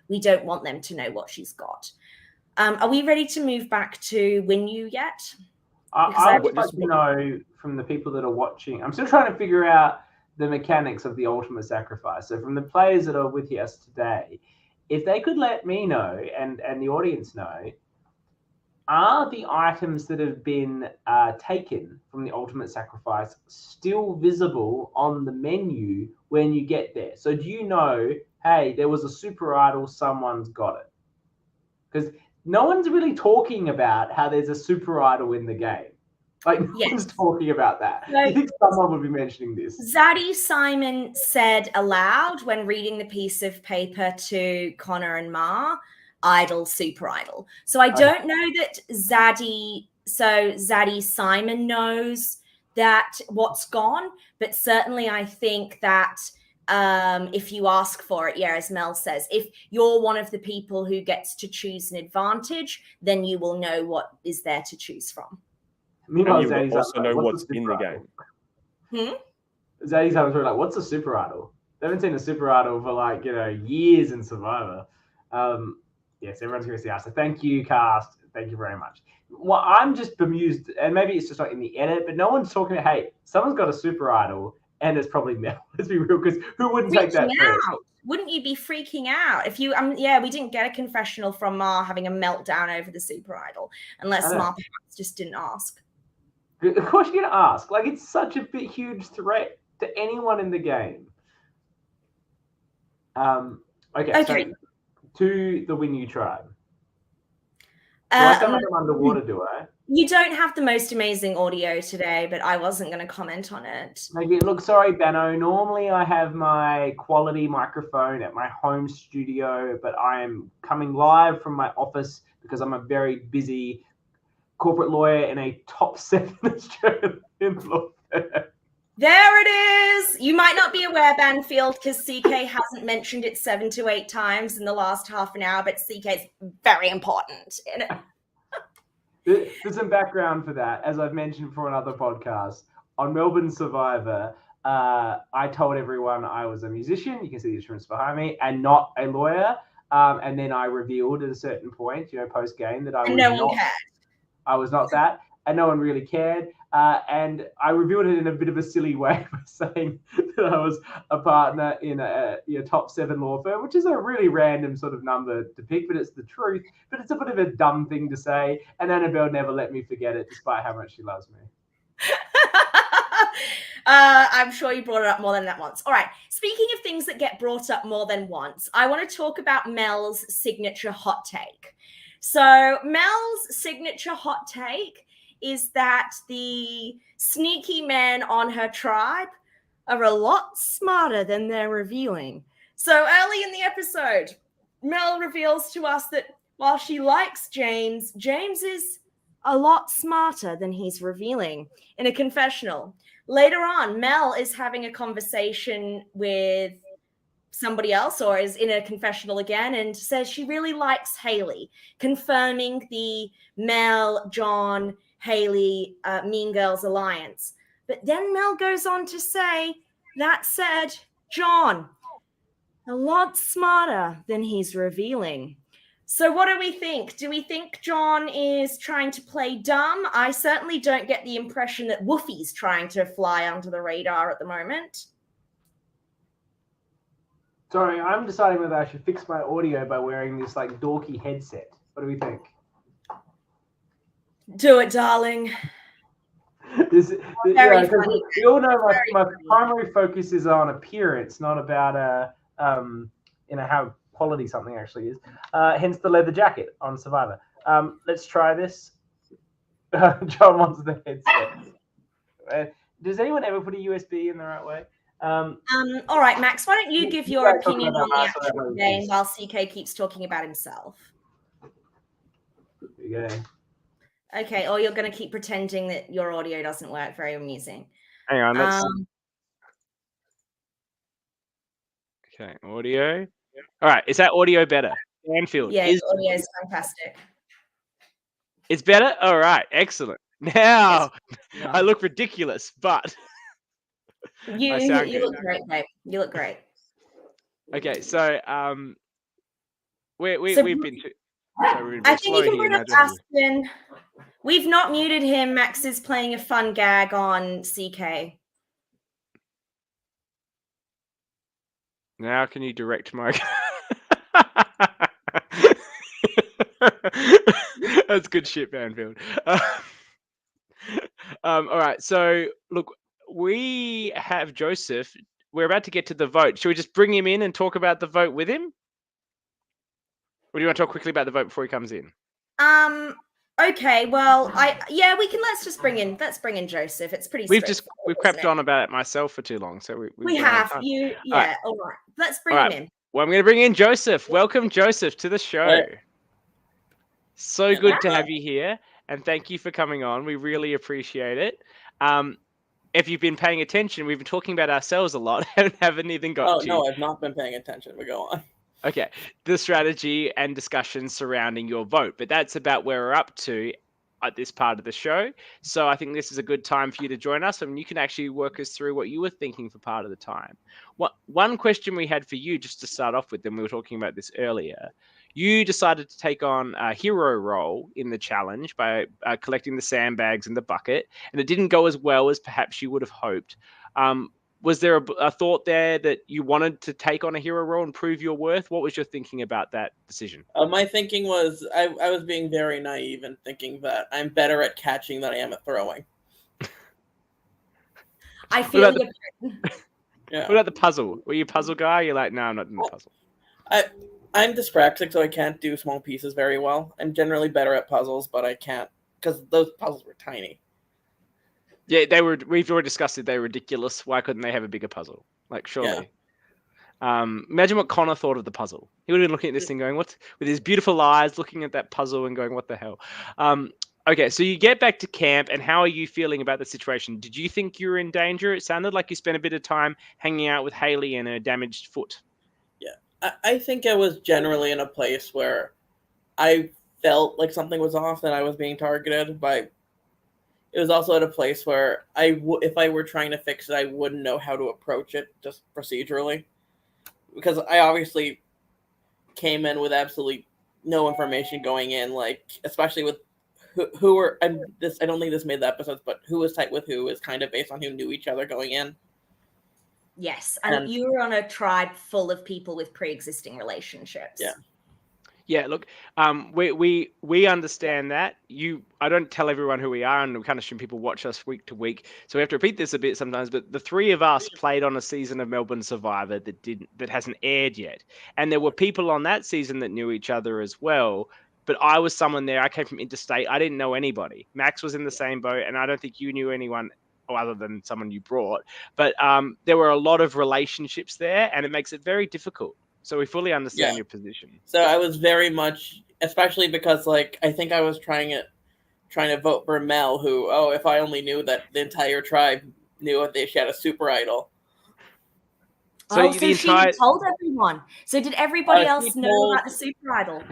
we don't want them to know what she's got. Are we ready to move back to Win You yet? I would like to know from the people that are watching. I'm still trying to figure out the mechanics of the ultimate sacrifice. So from the players that are with us today, if they could let me know and the audience know, are the items that have been taken from the ultimate sacrifice still visible on the menu when you get there? So do you know, hey, there was a super idol, someone's got it? Because no one's really talking about how there's a super idol in the game. Like, no one's talking about that. So, you think someone would be mentioning this? Zaddy Simon said aloud when reading the piece of paper to Connor and Ma, idol, super idol. So I don't know that Zaddy Simon knows that what's gone, but certainly I think that if you ask for it, as Mel says, if you're one of the people who gets to choose an advantage, then you will know what is there to choose from. Meanwhile, you will also know what's in the game. Zaddy's like, what's a super idol? They haven't seen a super idol for like, years in Survivor. Yes, everyone's going to see us. So thank you, cast. Thank you very much. Well, I'm just bemused, and maybe it's just like in the edit, but no one's talking about, hey, someone's got a super idol, and it's probably Mel. Let's be real, because who wouldn't take that first? Wouldn't you be freaking out if you? We didn't get a confessional from Ma having a meltdown over the super idol, unless Ma perhaps just didn't ask. Of course you're going to ask. Like, it's such a huge threat to anyone in the game. Okay. So to the Winyu tribe. Do I sound like I'm underwater, do I? You don't have the most amazing audio today, but I wasn't going to comment on it. Maybe, look, sorry, Benno. Normally I have my quality microphone at my home studio, but I am coming live from my office because I'm a very busy corporate lawyer in a top 7 Australian law firm. There it is. You might not be aware, Banfield, because CK hasn't mentioned it 7 to 8 times in the last half an hour, but CK is very important. There's some background for that. As I've mentioned for another podcast, on Melbourne Survivor, I told everyone I was a musician. You can see the instruments behind me, and not a lawyer. And then I revealed at a certain point, post-game, that I was not that, and no one really cared. And I revealed it in a bit of a silly way by saying that I was a partner in a top 7 law firm, which is a really random sort of number to pick, but it's the truth. But it's a bit of a dumb thing to say. And Annabelle never let me forget it, despite how much she loves me. I'm sure you brought it up more than that once. All right. Speaking of things that get brought up more than once, I want to talk about Mel's signature hot take. So Mel's signature hot take is that the sneaky men on her tribe are a lot smarter than they're revealing. So early in the episode, Mel reveals to us that while she likes James, James is a lot smarter than he's revealing in a confessional. Later on, Mel is having a conversation with somebody else, or is in a confessional again, and says she really likes Haley, confirming the Mel, John, Haley, Mean Girls alliance. But then Mel goes on to say, that said, John, a lot smarter than he's revealing. So what do we think? Do we think John is trying to play dumb? I certainly don't get the impression that Woofy's trying to fly under the radar at the moment. Sorry, I'm deciding whether I should fix my audio by wearing this like dorky headset. What do we think? Do it, darling. Very funny. We all know my primary focus is on appearance, not about how quality something actually is. Hence the leather jacket on Survivor. Let's try this. John wants the headset. Does anyone ever put a USB in the right way? All right, Max, why don't you give your opinion on the actual game while CK keeps talking about himself? Yeah. Okay, or you're going to keep pretending that your audio doesn't work. Very amusing. Hang on. Let's... Okay, audio. All right, is that audio better? Banfield. Yeah, audio is fantastic. It's better? All right, excellent. Now, yeah. I look ridiculous, but... You look great, babe. You look great. Okay, so we've been... I think you can bring up Aston. We've not muted him. Max is playing a fun gag on CK. Now can you direct my... That's good shit, Banfield. All right. So look, we have Joseph. We're about to get to the vote. Should we just bring him in and talk about the vote with him? Or do you want to talk quickly about the vote before he comes in? Okay, well, let's bring in Joseph. It's pretty We've straightforward, crapped isn't it? on about it myself for too long, so We don't have time. you. All right. Yeah, all right. Let's bring him in. Well, I'm going to bring in Joseph. Welcome, Joseph, to the show. Hey. So good to have you here, and thank you for coming on. We really appreciate it. If you've been paying attention, we've been talking about ourselves a lot and haven't even got to. No, I've not been paying attention. We go on. Okay, the strategy and discussion surrounding your vote, but that's about where we're up to at this part of the show. So I think this is a good time for you to join us, and you can actually work us through what you were thinking for part of the time. One question we had for you, just to start off with, and we were talking about this earlier, you decided to take on a hero role in the challenge by collecting the sandbags in the bucket, and it didn't go as well as perhaps you would have hoped. Was there a thought there that you wanted to take on a hero role and prove your worth? What was your thinking about that decision? My thinking was I was being very naive and thinking that I'm better at catching than I am at throwing. I feel you. Yeah. What about the puzzle? Were you a puzzle guy? You're like, no, I'm not in the puzzle. I'm dyspraxic, so I can't do small pieces very well. I'm generally better at puzzles, but I can't because those puzzles were tiny. Yeah, we've already discussed it. They're ridiculous. Why couldn't they have a bigger puzzle? Like, surely. Yeah. Imagine what Connor thought of the puzzle. He would have been looking at this thing going, "What?" With his beautiful eyes, looking at that puzzle and going, "What the hell?" Okay, so you get back to camp, and how are you feeling about the situation? Did you think you were in danger? It sounded like you spent a bit of time hanging out with Haley and her damaged foot. Yeah, I think I was generally in a place where I felt like something was off, and I was being targeted by. It was also at a place where if I were trying to fix it, I wouldn't know how to approach it just procedurally, because I obviously came in with absolutely no information going in, like especially with who were. I don't think this made the episodes, but who was tight with who is kind of based on who knew each other going in. Yes, and you were on a tribe full of people with pre-existing relationships. Yeah. Yeah, look, we understand that. I don't tell everyone who we are, and we kind of assume people watch us week to week, so we have to repeat this a bit sometimes. But the three of us played on a season of Melbourne Survivor that hasn't aired yet, and there were people on that season that knew each other as well. But I was someone there. I came from interstate. I didn't know anybody. Max was in the same boat, and I don't think you knew anyone other than someone you brought. But there were a lot of relationships there, and it makes it very difficult. So we fully understand your position. So I was very much, especially because like I think I was trying to vote for Mel, who if I only knew that the entire tribe knew that she had a super idol. So she told everyone. So did everybody else know about the super idol?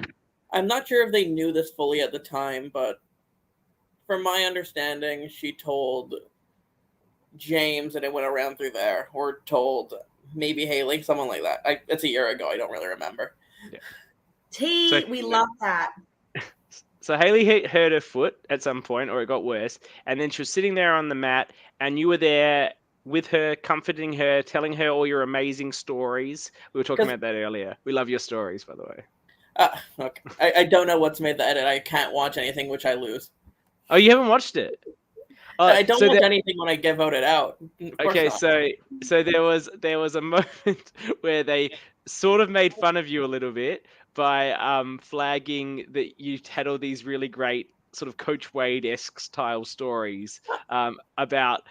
I'm not sure if they knew this fully at the time, but from my understanding, she told James, and it went around through there, or told maybe Haley, someone like that. It's a year ago. I don't really remember. Yeah. We love that. So Haley hurt her foot at some point, or it got worse, and then she was sitting there on the mat, and you were there with her, comforting her, telling her all your amazing stories. We were talking about that earlier. We love your stories, by the way. Okay. I don't know what's made the edit. I can't watch anything which I lose. Oh, you haven't watched it? I don't watch anything when I get voted out. Okay, so there was a moment where they sort of made fun of you a little bit by flagging that you had all these really great sort of Coach Wade-esque style stories about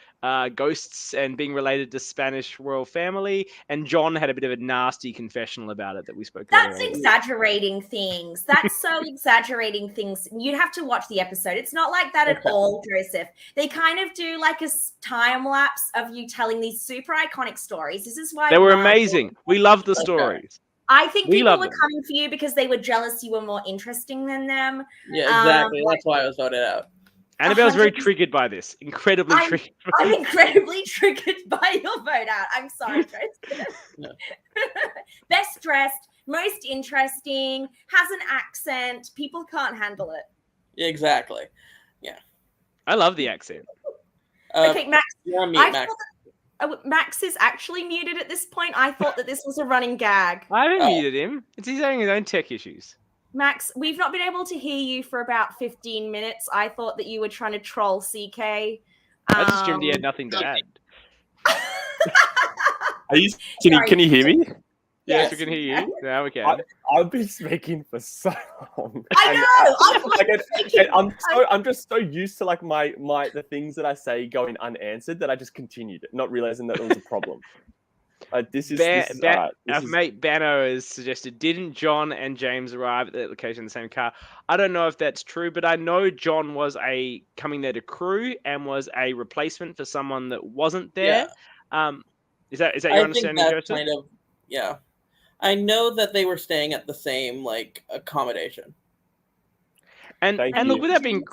ghosts and being related to Spanish royal family, and John had a bit of a nasty confessional about it that we spoke about. That's exaggerating things. That's so exaggerating things. You'd have to watch the episode. It's not like that at all, Joseph. They kind of do like a time lapse of you telling these super iconic stories. This is why they were amazing. We love the stories. I think people were coming for you because they were jealous you were more interesting than them. Yeah, exactly. That's why I was voted out. Annabelle's very triggered by this. Incredibly triggered. I'm incredibly triggered by your vote out. I'm sorry, Joseph. No. Best dressed, most interesting, has an accent. People can't handle it. Exactly. Yeah. I love the accent. Okay, Max. You're on mute, Max. Max is actually muted at this point. I thought that this was a running gag. I haven't muted him. He's having his own tech issues. Max, we've not been able to hear you for about 15 minutes. I thought that you were trying to troll CK. I just assumed he had nothing to add. Can you hear me? Yes, we can hear you. Now we can. I've been speaking for so long. I know. I'm just so used to like the things that I say going unanswered that I just continued, not realizing that there was a problem. Our mate Bano has suggested, didn't John and James arrive at the location in the same car? I don't know if that's true, but I know John was coming there to crew and was a replacement for someone that wasn't there. Yeah. Is that your understanding, Joseph? Kind of, yeah. I know that they were staying at the same like accommodation. And look, without being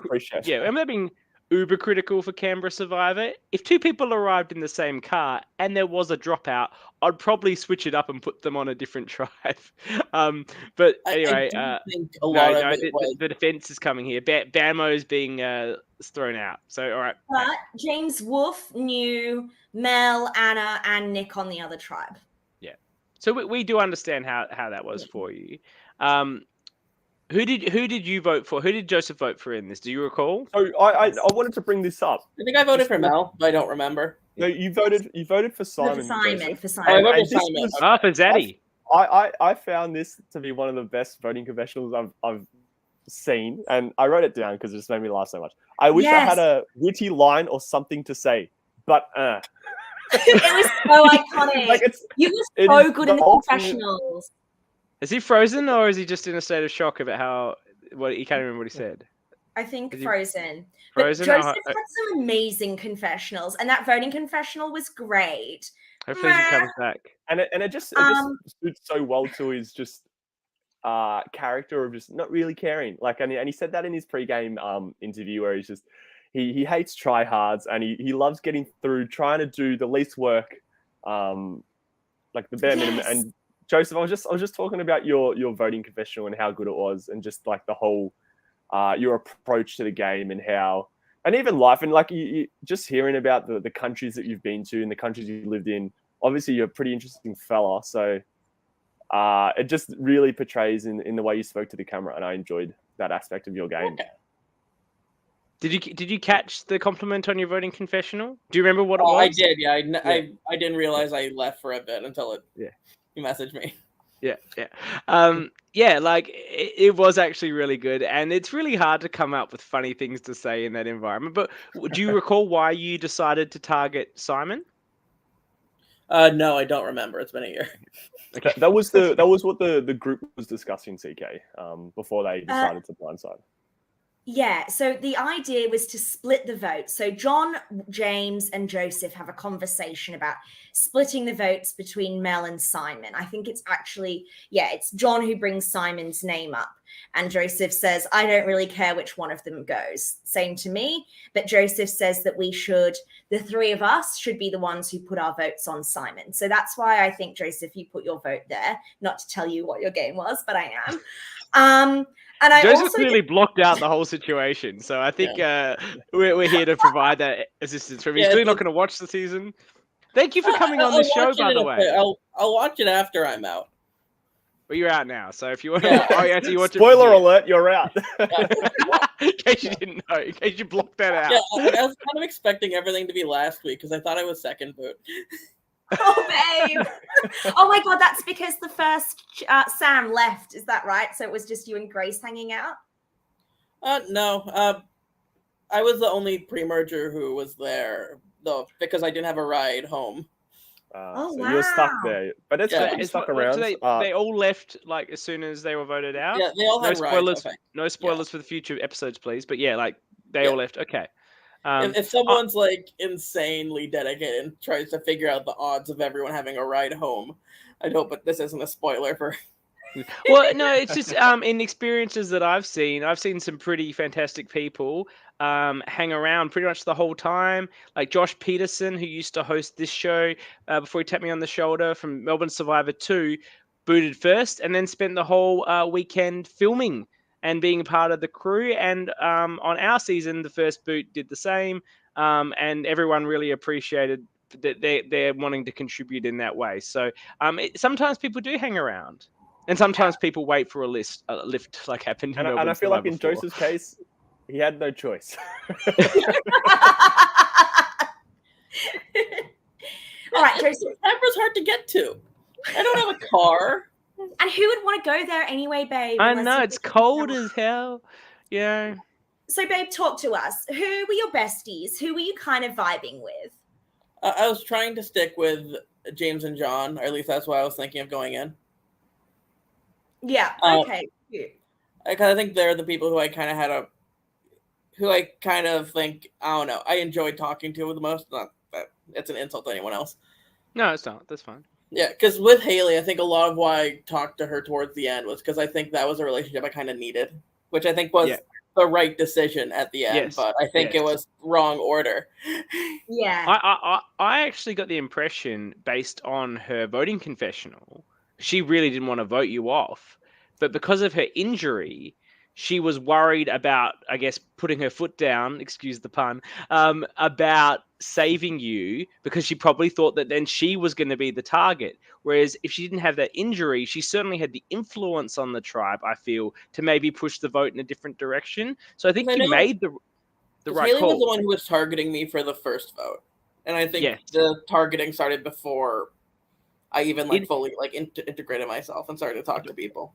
uber critical for Canberra Survivor, if two people arrived in the same car and there was a dropout, I'd probably switch it up and put them on a different drive. But anyway, the defense is coming here. Bamo's being thrown out. So, all right. But James Wolfe knew Mel, Anna, and Nick on the other tribe. Yeah. So we do understand how that was for you. Who did you vote for? Who did Joseph vote for in this? Do you recall? So I wanted to bring this up. I think I voted for Mel, but I don't remember. No, you voted for Simon. For Simon. I voted for Simon. For Zaddy. I found this to be one of the best voting confessionals I've seen, and I wrote it down because it just made me laugh so much. I wish I had a witty line or something to say, but it was so iconic. You were so good in the confessionals. Is he frozen or is he just in a state of shock about he can't remember what he said? I think frozen. Frozen. But Joseph had some amazing confessionals, and that voting confessional was great. Hopefully he comes back. And it just suits so well to his just character of just not really caring. Like, and he said that in his pre-game interview where he's just he hates tryhards and he loves getting through, trying to do the least work, like the bare minimum. And Joseph, I was just talking about your voting confessional and how good it was, and just like the whole your approach to the game and how, and even life, and like you just hearing about the countries that you've been to and the countries you lived in. Obviously, you're a pretty interesting fella, so it just really portrays in the way you spoke to the camera, and I enjoyed that aspect of your game. Okay. Did you catch the compliment on your voting confessional? Do you remember what it was? I did. Yeah, I didn't realize I left for a bit until you messaged me. Yeah. Like it was actually really good, and it's really hard to come up with funny things to say in that environment. But do you recall why you decided to target Simon? No, I don't remember. It's been a year. Okay. That was what the group was discussing, CK, before they decided to blindside. Yeah, so the idea was to split the vote. So John, James, and Joseph have a conversation about splitting the votes between Mel and Simon. I think it's actually, it's John who brings Simon's name up. And Joseph says, I don't really care which one of them goes. Same to me. But Joseph says that the three of us should be the ones who put our votes on Simon. So that's why I think, Joseph, you put your vote there. Not to tell you what your game was, but I am. And I Joseph also clearly blocked out the whole situation, so I think we're here to provide that assistance for him. He's clearly not going to watch the season. Thank you for coming on this show, by the way. I'll watch it after I'm out. Well, you're out now, so if you want to, you watch Spoiler alert, you're out. In case you didn't know, in case you blocked that out. Yeah, I was kind of expecting everything to be last week because I thought I was second boot. Oh, babe. Oh, my God. That's because the first Sam left. Is that right? So it was just you and Grace hanging out? No. I was the only pre-merger who was there, though, because I didn't have a ride home. Wow. You're stuck there. But it's stuck around. They all left like as soon as they were voted out? Yeah, they all had spoilers. rides. Okay. No spoilers for the future episodes, please. But they all left. Okay. If someone's like insanely dedicated and tries to figure out the odds of everyone having a ride home, I hope this isn't a spoiler for. Well, no, it's just in experiences that I've seen some pretty fantastic people hang around pretty much the whole time. Like Josh Peterson, who used to host this show before he tapped me on the shoulder from Melbourne Survivor 2, booted first and then spent the whole weekend filming and being part of the crew. And on our season, the first boot did the same. And everyone really appreciated that they're wanting to contribute in that way. So sometimes people do hang around. And sometimes people wait for a lift like happened in And Melbourne. I feel like in before. Joseph's case, he had no choice. All right, Joseph. Canberra's hard to get to. I don't have a car. And who would want to go there anyway, babe? I unless know you it's live in cold Canberra? as hell. Yeah. So, babe, talk to us. Who were your besties? Who were you kind of vibing with? I was trying to stick with James and John, or at least that's what I was thinking of going in. Yeah. Okay. Cute. I kind of think they're the people who I kind of think, I don't know, I enjoyed talking to the most. Not that it's an insult to anyone else. No, it's not. That's fine. Yeah, because with Haley, I think a lot of why I talked to her towards the end was because I think that was a relationship I kind of needed, which I think was the right decision at the end. Yes. But I think it was wrong order. Yeah. I actually got the impression, based on her voting confessional, she really didn't want to vote you off. But because of her injury, she was worried about, I guess, putting her foot down, excuse the pun, about saving you, because she probably thought that then she was going to be the target. Whereas if she didn't have that injury, she certainly had the influence on the tribe, I feel, to maybe push the vote in a different direction. So I think you made the right Haley call. was the one who was targeting me for the first vote. And I think the targeting started before I even fully integrated myself and started to talk to people.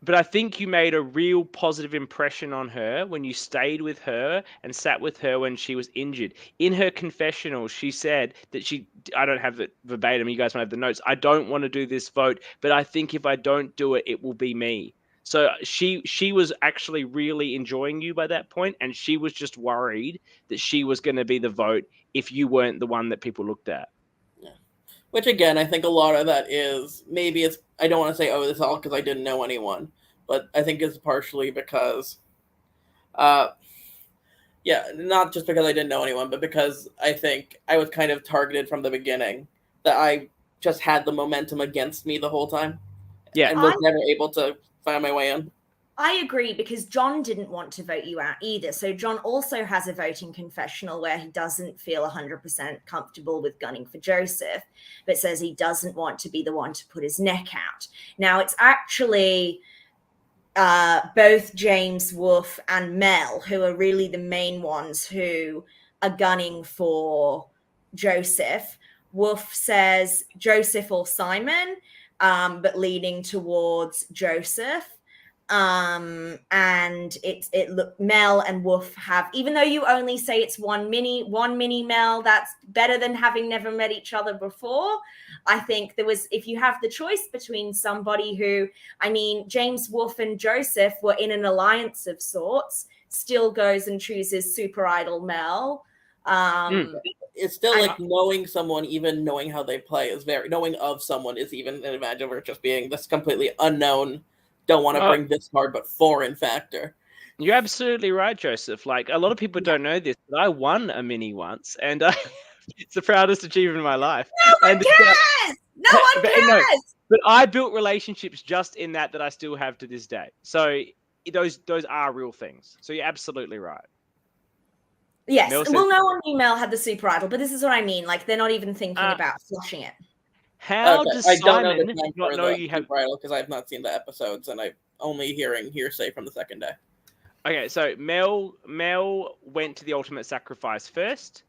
But I think you made a real positive impression on her when you stayed with her and sat with her when she was injured. In her confessional, she said that I don't have it verbatim, you guys might have the notes, I don't want to do this vote, but I think if I don't do it, it will be me. So she was actually really enjoying you by that point, and she was just worried that she was going to be the vote if you weren't the one that people looked at. Yeah. Which, again, I think a lot of that is, maybe it's, I don't want to say, oh, this is all because I didn't know anyone, but I think it's partially because, not just because I didn't know anyone, but because I think I was kind of targeted from the beginning, that I just had the momentum against me the whole time. Yeah. And was never able to find my way in. I agree, because John didn't want to vote you out either. So John also has a voting confessional where he doesn't feel 100% comfortable with gunning for Joseph, but says he doesn't want to be the one to put his neck out. Now, it's actually both James, Wolf, and Mel who are really the main ones who are gunning for Joseph. Wolf says Joseph or Simon, but leaning towards Joseph. And Mel and Wolf have, even though you only say it's one mini Mel, that's better than having never met each other before. I think if you have the choice between somebody who, James, Wolf, and Joseph were in an alliance of sorts, still goes and chooses super idol Mel. It's still like knowing someone, even knowing how they play is knowing of someone is even an advantage over just being this completely unknown, don't want to bring this hard but foreign factor. You're absolutely right, Joseph. Like, a lot of people don't know this, but I won a mini once, and it's the proudest achievement of my life. No one cares! No one cares! But I built relationships just in that I still have to this day. So those are real things. So you're absolutely right. Yes. Well, no one email had the super idol, but this is what I mean. Like, they're not even thinking about flushing it. How does Simon not know you have idol, because I've not seen the episodes and I'm only hearing hearsay from the second day. Okay, so Mel went to the ultimate sacrifice first.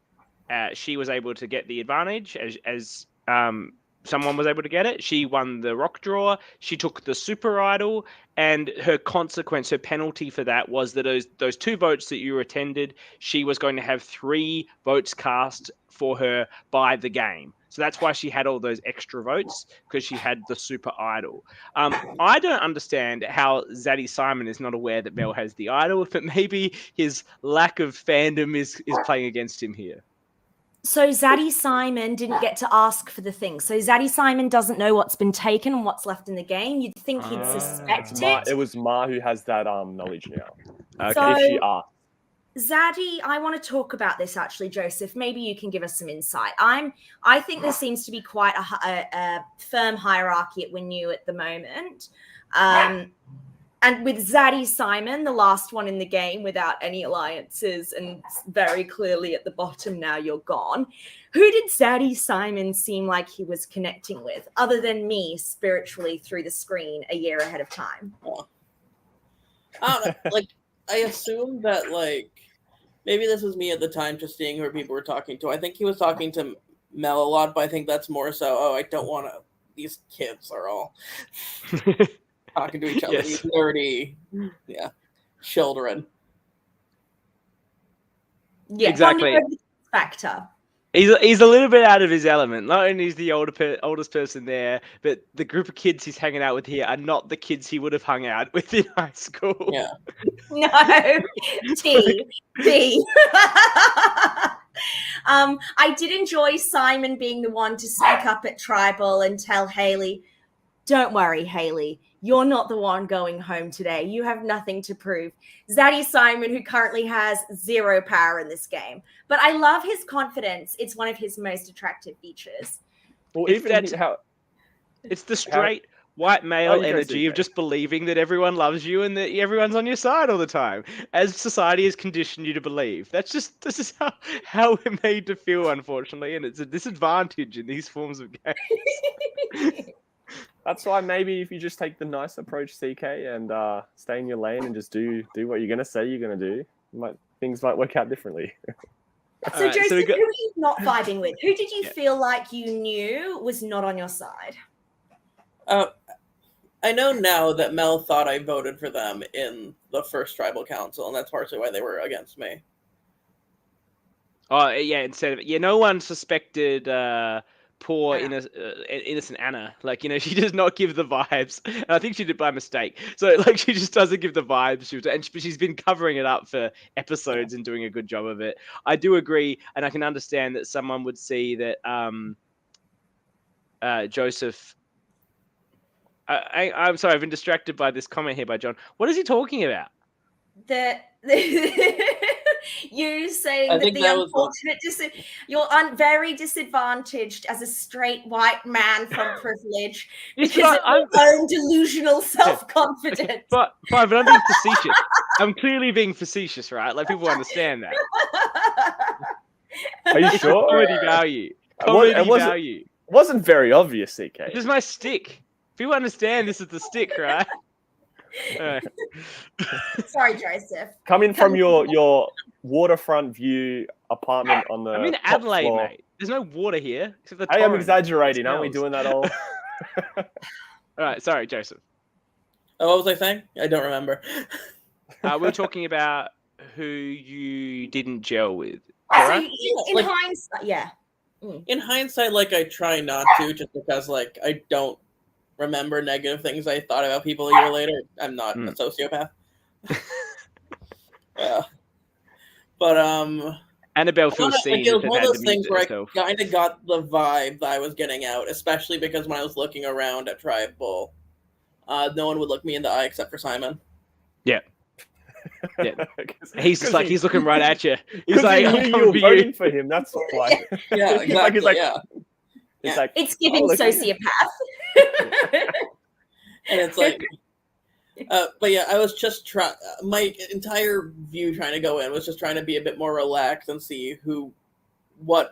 She was able to get the advantage as someone was able to get it. She won the rock draw. She took the super idol, and her consequence, her penalty for that was that those 2 votes that you attended, she was going to have 3 votes cast for her by the game. So that's why she had all those extra votes, because she had the super idol. I don't understand how Zaddy Simon is not aware that Mel has the idol, but maybe his lack of fandom is playing against him here. So Zaddy Simon didn't get to ask for the thing. So Zaddy Simon doesn't know what's been taken and what's left in the game. You'd think he'd suspect it. It was Ma who has that knowledge now. Okay. So, if she asked. Zaddy, I want to talk about this actually, Joseph. Maybe you can give us some insight. I think there seems to be quite a firm hierarchy at Win U at the moment. and with Zaddy Simon, the last one in the game without any alliances and very clearly at the bottom now, you're gone. Who did Zaddy Simon seem like he was connecting with, other than me spiritually through the screen a year ahead of time? Like, I assume that, like, maybe this was me at the time just seeing who people were talking to. I think he was talking to Mel a lot, but I think that's more so, I don't want to, these kids are all talking to each other, Yes. these nerdy, children. Yeah, Exactly. Factor. He's a little bit out of his element. Not only is the oldest person there, but the group of kids he's hanging out with here are not the kids he would have hung out with in high school. Yeah. No, T. I did enjoy Simon being the one to speak up at Tribal and tell Haley, don't worry, Haley, you're not the one going home today. You have nothing to prove. Zaddy Simon, who currently has 0 power in this game. But I love his confidence. It's one of his most attractive features. Well, It's even that- It's the straight white male you go, energy of CK. just believing that everyone loves you and that everyone's on your side all the time, as society has conditioned you to believe. This is how we're made to feel, unfortunately, and it's a disadvantage in these forms of games. That's why maybe if you just take the nice approach, CK, and stay in your lane and just do what you're gonna say you're gonna do, things might work out differently. So, Alright, Joseph, so we got- who are you not vibing with? Who did you feel like you knew was not on your side? I know now that Mel thought I voted for them in the first tribal council, and that's partially why they were against me. Oh yeah, no one suspected poor Anna. innocent Anna. Like, she does not give the vibes. And I think she did by mistake. So like, she just doesn't give the vibes. She's been covering it up for episodes and doing a good job of it. I do agree, and I can understand that someone would see that Joseph. I'm sorry, I've been distracted by this comment here by John. What is he talking about? You saying I that think the that was unfortunate you're very disadvantaged as a straight white man from privilege Yes, because but of your own delusional self-confidence. But I'm being facetious. I'm clearly being facetious, right? Like, people understand that. Are you It's a sure? comedy value. It wasn't very obvious, CK. This is my stick. People understand this is the stick, right? Sorry, Joseph. Coming from your waterfront view apartment on the I'm in top Adelaide, floor. mate. There's no water here except the Hey, I'm torrent. exaggerating. It Aren't we smells. doing that all? All right, sorry, Joseph. Oh, what was I saying? I don't remember. We were talking about who you didn't gel with. So Right? in Like- hindsight, yeah. In hindsight, like, I try not to, just because, like, I don't remember negative things I thought about people a year later. I'm not a sociopath. But Annabelle feels it seen. was and one of had those to things mute where herself. I kind of got the vibe that I was getting out, especially because when I was looking around at Tribal, no one would look me in the eye except for Simon. Yeah. He's just like, he's looking right at you. He's Because like, he I'm knew you coming were for voting you. for him. That's why. Yeah, exactly. It's like, It's giving oh, look at you. sociopath. And it's like, but yeah, I was just my entire view trying to go in was just trying to be a bit more relaxed and see what's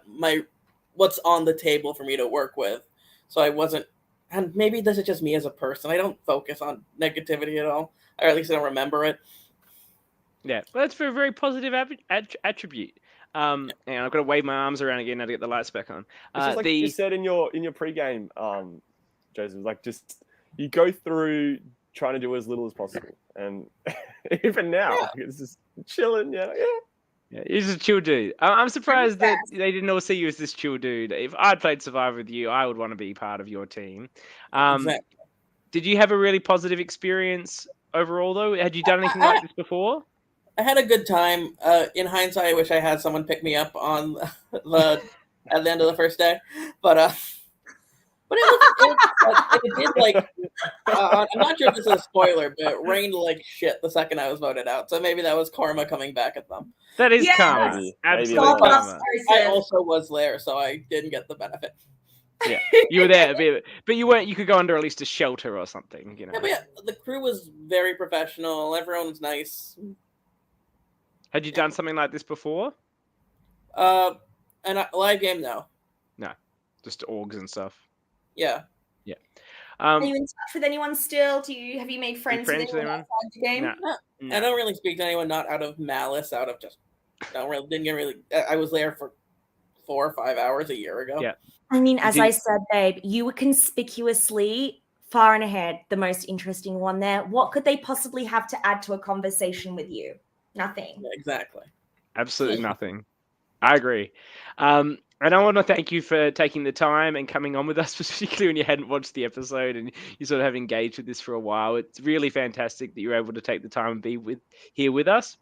on the table for me to work with. So I wasn't, and maybe this is just me as a person. I don't focus on negativity at all, or at least I don't remember it. Yeah, well, that's a very positive attribute. And I've got to wave my arms around again now to get the lights back on. It's just like you said in your pregame, Joseph, like just you go through trying to do as little as possible, and even now it's just chilling. Yeah. He's a chill dude. I'm surprised that they didn't all see you as this chill dude. If I'd played Survivor with you, I would want to be part of your team. Exactly. Did you have a really positive experience overall, though? Had you done anything like this before? I had a good time. In hindsight, I wish I had someone pick me up on at the end of the first day, but it did like. I'm not sure if this is a spoiler, but it rained like shit the second I was voted out. So maybe that was karma coming back at them. That is Yes! karma. Maybe. Absolute Maybe. karma. I also was there, so I didn't get the benefit. Yeah, you were there, but you weren't. You could go under at least a shelter or something, you know. Yeah, but yeah, the crew was very professional. Everyone was nice. Had you done something like this before? And a live game, no. No, just orgs and stuff. Yeah. Yeah. Are you in touch with anyone still? Have you made friends with anyone outside the game? No. I don't really speak to anyone, not out of malice, out of just didn't get really. I was there for 4 or 5 hours a year ago. Yeah. I mean, as I said, babe, you were conspicuously far and ahead the most interesting one there. What could they possibly have to add to a conversation with you? Nothing. Yeah, exactly. Absolutely nothing. I agree. And I want to thank you for taking the time and coming on with us, particularly when you hadn't watched the episode and you sort of have engaged with this for a while. It's really fantastic that you're able to take the time and be here with us.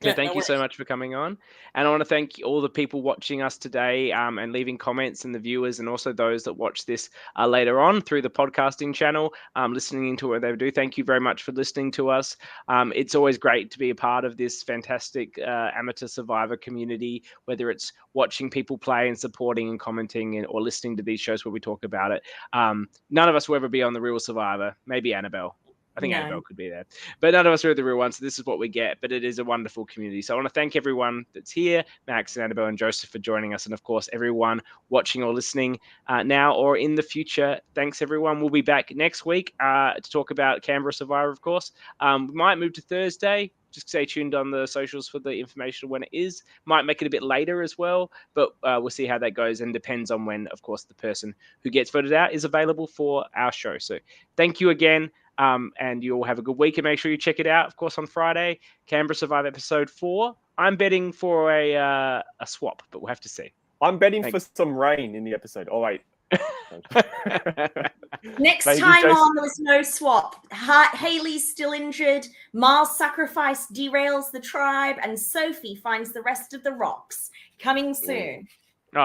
So thank you so much for coming on. And I want to thank all the people watching us today and leaving comments, and the viewers, and also those that watch this later on through the podcasting channel, listening into what they do. Thank you very much for listening to us. It's always great to be a part of this fantastic amateur Survivor community, whether it's watching people play and supporting and commenting or listening to these shows where we talk about it. None of us will ever be on The Real Survivor. Maybe Annabelle. I think Annabelle could be there, but none of us are the real ones. So this is what we get, but it is a wonderful community. So I want to thank everyone that's here, Max and Annabelle and Joseph, for joining us. And of course, everyone watching or listening now or in the future. Thanks everyone. We'll be back next week to talk about Canberra Survivor, of course. We might move to Thursday. Just stay tuned on the socials for the information when it is. Might make it a bit later as well, but we'll see how that goes, and depends on when, of course, the person who gets voted out is available for our show. So thank you again. And you'll have a good week, and make sure you check it out, of course, on Friday, Canberra Survivor episode 4. I'm betting for a swap, but we'll have to see. I'm betting for some rain in the episode. Oh, wait. Next time on, there's no swap. Haley's still injured. Mars' sacrifice derails the tribe, and Sophie finds the rest of the rocks. Coming soon.